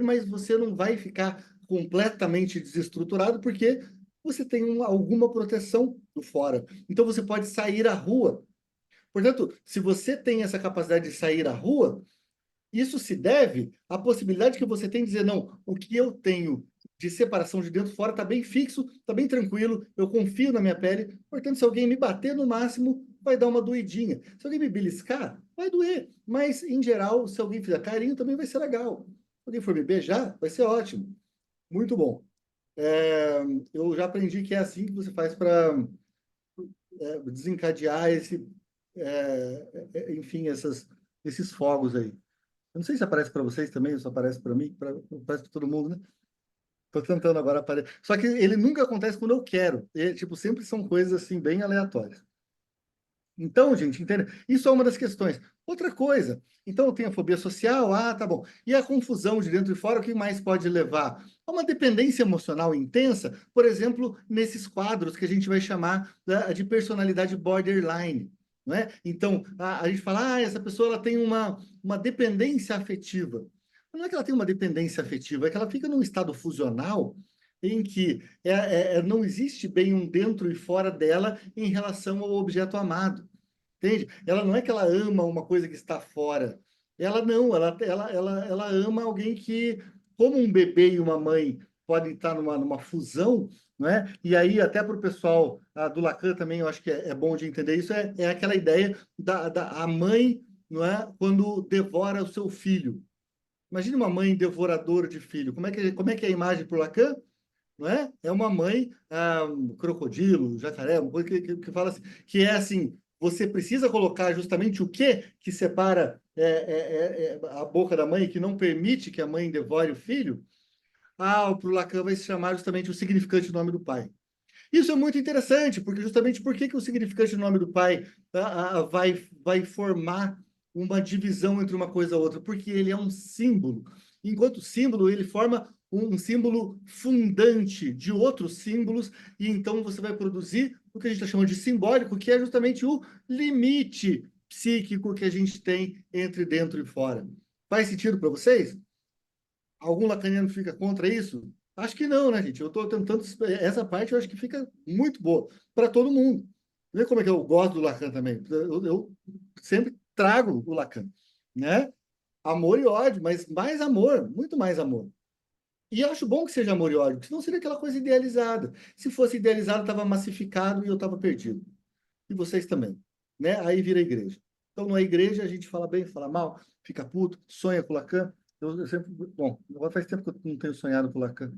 mas você não vai ficar completamente desestruturado, porque você tem alguma proteção do fora. Então, você pode sair à rua. Portanto, se você tem essa capacidade de sair à rua, isso se deve à possibilidade que você tem de dizer, não, o que eu tenho de separação de dentro e fora está bem fixo, está bem tranquilo, eu confio na minha pele, portanto, se alguém me bater no máximo, vai dar uma doidinha. Se alguém me beliscar, vai doer, mas, em geral, se alguém fizer carinho, também vai ser legal. Se alguém for me beijar, vai ser ótimo. Muito bom. Eu já aprendi que é assim que você faz para desencadear enfim, esses fogos aí. Eu não sei se aparece para vocês também, ou só aparece para mim, aparece para todo mundo, né? Estou tentando agora aparecer. Só que ele nunca acontece quando eu quero. Tipo, sempre são coisas assim bem aleatórias. Então, gente, entende? Isso é uma das questões. Outra coisa, então eu tenho a fobia social, tá bom. E a confusão de dentro e fora, o que mais pode levar? A uma dependência emocional intensa, por exemplo, nesses quadros que a gente vai chamar de personalidade borderline. Não é? Então, a gente fala, essa pessoa ela tem uma dependência afetiva. Não é que ela tem uma dependência afetiva, é que ela fica num estado fusional em que não existe bem um dentro e fora dela em relação ao objeto amado. Entende? Ela não é que ela ama uma coisa que está fora. Ela não, ela ama alguém que, como um bebê e uma mãe podem estar numa fusão, não é? E aí, até para o pessoal do Lacan também, eu acho que é bom de entender isso, é aquela ideia da mãe, não é? Quando devora o seu filho. Imagine uma mãe devoradora de filho. Como é que é a imagem para o Lacan? Não é? É uma mãe, crocodilo, jacaré, uma coisa que fala assim, que é assim, você precisa colocar justamente o que separa a boca da mãe, que não permite que a mãe devore o filho. Para o Lacan vai se chamar justamente o significante do nome do pai. Isso é muito interessante, porque justamente por que o significante do nome do pai vai formar uma divisão entre uma coisa e outra, porque ele é um símbolo. Enquanto símbolo, ele forma um símbolo fundante de outros símbolos, e então você vai produzir o que a gente está chamando de simbólico, que é justamente o limite psíquico que a gente tem entre dentro e fora. Faz sentido para vocês? Algum lacaniano fica contra isso? Acho que não, né, gente? Eu estou tentando... Essa parte eu acho que fica muito boa para todo mundo. Vê como é que eu gosto do Lacan também. Eu sempre trago o Lacan, né? Amor e ódio, mas mais amor, muito mais amor. E eu acho bom que seja amor e ódio, porque senão seria aquela coisa idealizada. Se fosse idealizado, estava massificado e eu estava perdido. E vocês também, né? Aí vira igreja. Então, na igreja, a gente fala bem, fala mal, fica puto, sonha com o Lacan. Eu sempre... Bom, agora faz tempo que eu não tenho sonhado com o Lacan,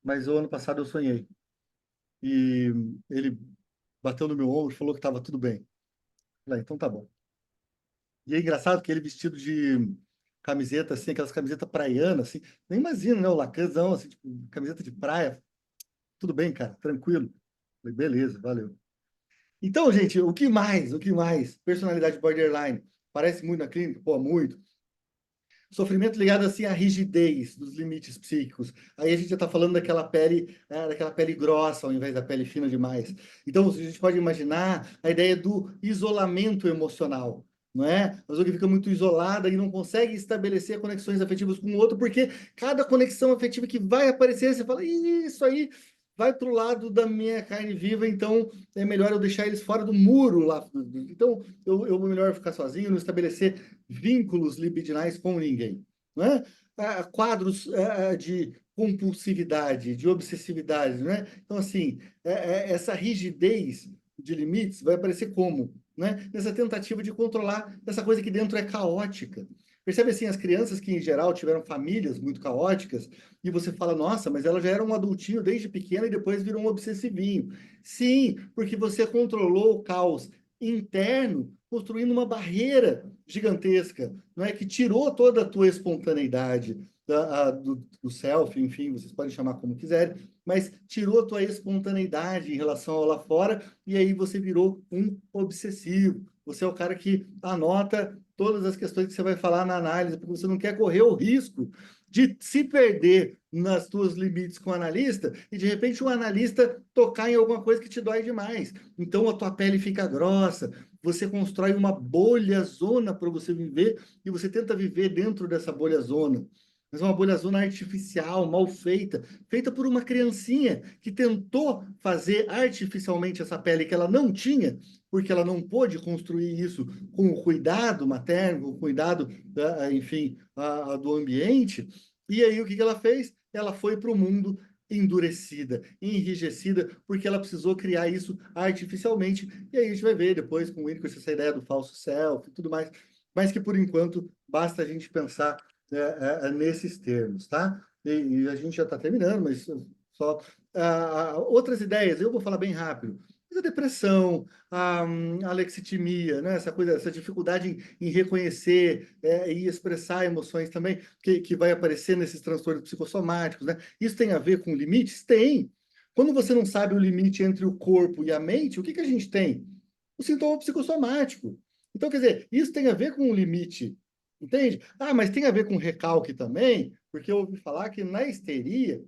mas o ano passado eu sonhei. E ele bateu no meu ombro e falou que estava tudo bem. Falei, então tá bom. E é engraçado que ele vestido de camiseta, assim, aquelas camisetas praianas, assim, nem imagina, né? O Lacanzão, assim, tipo, camiseta de praia. Tudo bem, cara, tranquilo. Falei, beleza, valeu. Então, gente, o que mais? O que mais? Personalidade borderline. Parece muito na clínica? Pô, muito. Sofrimento ligado, assim, à rigidez dos limites psíquicos. Aí a gente já está falando daquela pele grossa, ao invés da pele fina demais. Então, a gente pode imaginar a ideia do isolamento emocional, não é? A pessoa que fica muito isolada e não consegue estabelecer conexões afetivas com o outro, porque cada conexão afetiva que vai aparecer, você fala, isso aí vai para o lado da minha carne viva, então é melhor eu deixar eles fora do muro lá. Então, eu vou melhor ficar sozinho, não estabelecer vínculos libidinais com ninguém. Não é? Quadros de compulsividade, de obsessividade. Não é? Então, assim, essa rigidez de limites vai aparecer como? Né? Nessa tentativa de controlar essa coisa que dentro é caótica. Percebe assim, as crianças que, em geral, tiveram famílias muito caóticas, e você fala, nossa, mas ela já era um adultinho desde pequena e depois virou um obsessivinho. Sim, porque você controlou o caos interno, construindo uma barreira gigantesca, não é que tirou toda a tua espontaneidade do self, enfim, vocês podem chamar como quiserem, mas tirou a tua espontaneidade em relação ao lá fora, e aí você virou um obsessivo. Você é o cara que anota todas as questões que você vai falar na análise, porque você não quer correr o risco de se perder nas tuas limites com o analista e de repente o analista tocar em alguma coisa que te dói demais. Então a tua pele fica grossa, você constrói uma bolha zona para você viver e você tenta viver dentro dessa bolha zona. Mas é uma bolha zona artificial, mal feita, feita por uma criancinha que tentou fazer artificialmente essa pele que ela não tinha, porque ela não pôde construir isso com o cuidado materno, com o cuidado, enfim, do ambiente. E aí o que ela fez? Ela foi para o mundo endurecida, enrijecida, porque ela precisou criar isso artificialmente. E aí a gente vai ver depois com o Winnicott essa ideia do falso self e tudo mais, mas que por enquanto basta a gente pensar nesses termos, tá? E a gente já está terminando, mas só outras ideias, eu vou falar bem rápido. A depressão, a alexitimia, né? Essa coisa, essa dificuldade em reconhecer e expressar emoções também, que vai aparecer nesses transtornos psicossomáticos, né? Isso tem a ver com limites? Tem. Quando você não sabe o limite entre o corpo e a mente, o que a gente tem? O sintoma psicossomático. Então, quer dizer, isso tem a ver com o limite, entende? Ah, mas tem a ver com recalque também, porque eu ouvi falar que na histeria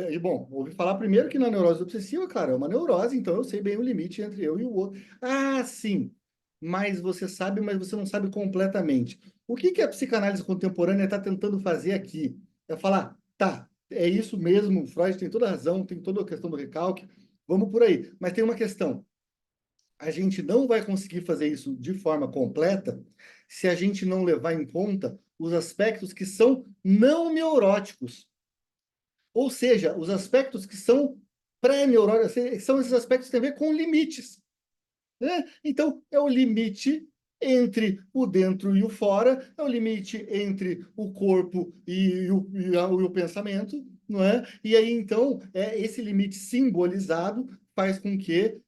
e, bom, ouvi falar primeiro que na neurose obsessiva, cara, é uma neurose, então eu sei bem o limite entre eu e o outro. Ah, sim, mas você sabe, mas você não sabe completamente. O que a psicanálise contemporânea está tentando fazer aqui? É falar, tá, é isso mesmo, Freud tem toda a razão, tem toda a questão do recalque, vamos por aí. Mas tem uma questão, a gente não vai conseguir fazer isso de forma completa se a gente não levar em conta os aspectos que são não neuróticos. Ou seja, os aspectos que são pré-neuróticos, são esses aspectos que têm a ver com limites. Né? Então, é o limite entre o dentro e o fora, é o limite entre o corpo e o pensamento, não é? E aí, então, esse limite simbolizado faz com que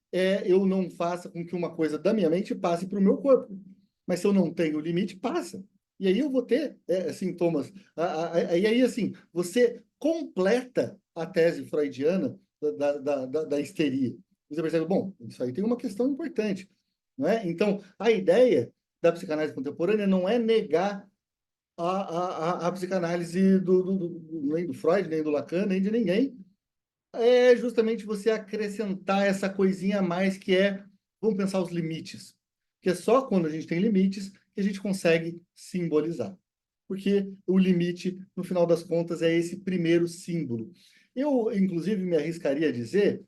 eu não faça com que uma coisa da minha mente passe para o meu corpo. Mas se eu não tenho limite, passa. E aí eu vou ter sintomas. E aí, assim, você completa a tese freudiana da histeria. Você percebe, bom, isso aí tem uma questão importante, não é? Então, a ideia da psicanálise contemporânea não é negar a psicanálise nem do Freud, nem do Lacan, nem de ninguém, é justamente você acrescentar essa coisinha a mais que é, vamos pensar os limites. Porque é só quando a gente tem limites que a gente consegue simbolizar. Porque o limite, no final das contas, é esse primeiro símbolo. Eu, inclusive, me arriscaria a dizer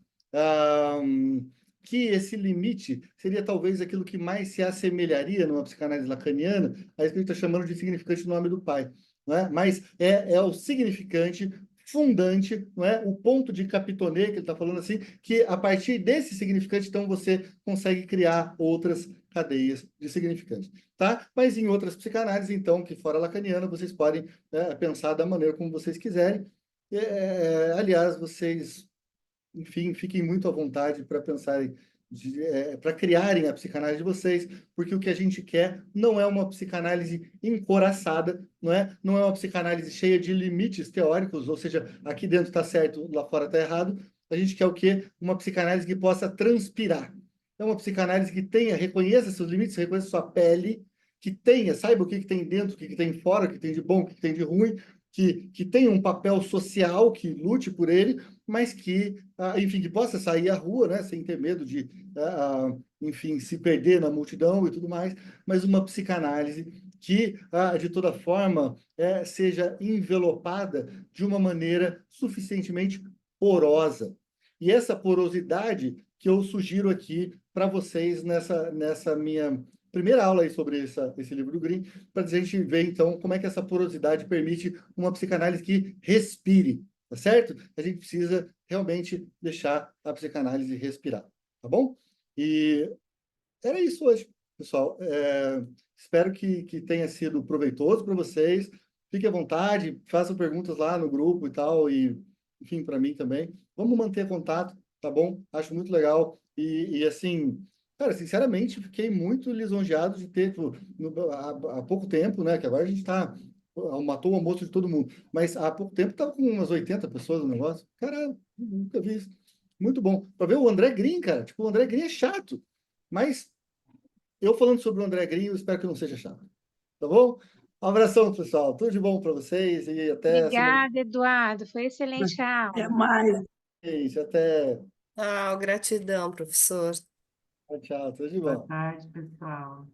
que esse limite seria talvez aquilo que mais se assemelharia numa psicanálise lacaniana a isso que a gente está chamando de significante nome do pai. Não é? Mas é o significante fundante, não é? O ponto de Capitonê, que ele está falando assim, que a partir desse significante, então, você consegue criar outras cadeias de significante, tá? Mas em outras psicanálises, então, que fora lacaniana, vocês podem pensar da maneira como vocês quiserem. Aliás, vocês, enfim, fiquem muito à vontade para pensarem, para criarem a psicanálise de vocês, porque o que a gente quer não é uma psicanálise encoraçada, não é uma psicanálise cheia de limites teóricos, ou seja, aqui dentro está certo, lá fora está errado. A gente quer o quê? Uma psicanálise que possa transpirar. É uma psicanálise que reconheça seus limites, reconheça sua pele, que saiba o que tem dentro, o que tem fora, o que tem de bom, o que tem de ruim, que tenha um papel social, que lute por ele, mas que, enfim, que possa sair à rua, né, sem ter medo de, enfim, se perder na multidão e tudo mais, mas uma psicanálise que, de toda forma, seja envelopada de uma maneira suficientemente porosa. E essa porosidade que eu sugiro aqui para vocês nessa minha primeira aula aí sobre esse livro do Green, para a gente ver, então, como é que essa porosidade permite uma psicanálise que respire, tá certo? A gente precisa realmente deixar a psicanálise respirar, tá bom? E era isso hoje, pessoal. Espero que tenha sido proveitoso para vocês. Fiquem à vontade, façam perguntas lá no grupo e tal, e, enfim, para mim também. Vamos manter contato, tá bom? Acho muito legal. E assim, cara, sinceramente, fiquei muito lisonjeado de ter, há pouco tempo, né? Que agora a gente matou o almoço de todo mundo, mas há pouco tempo estava com umas 80 pessoas no negócio. Caralho, nunca vi isso. Muito bom. Para ver o André Green, cara. Tipo, o André Green é chato, mas eu falando sobre o André Green, eu espero que não seja chato. Tá bom? Um abração, pessoal. Tudo de bom para vocês e até semana
Obrigada, Eduardo. Foi excelente a
Até
aula.
mais.
que vem. Até.
Gratidão, professor.
Tchau, tchau. Tudo de
Boa
bom.
tarde, pessoal.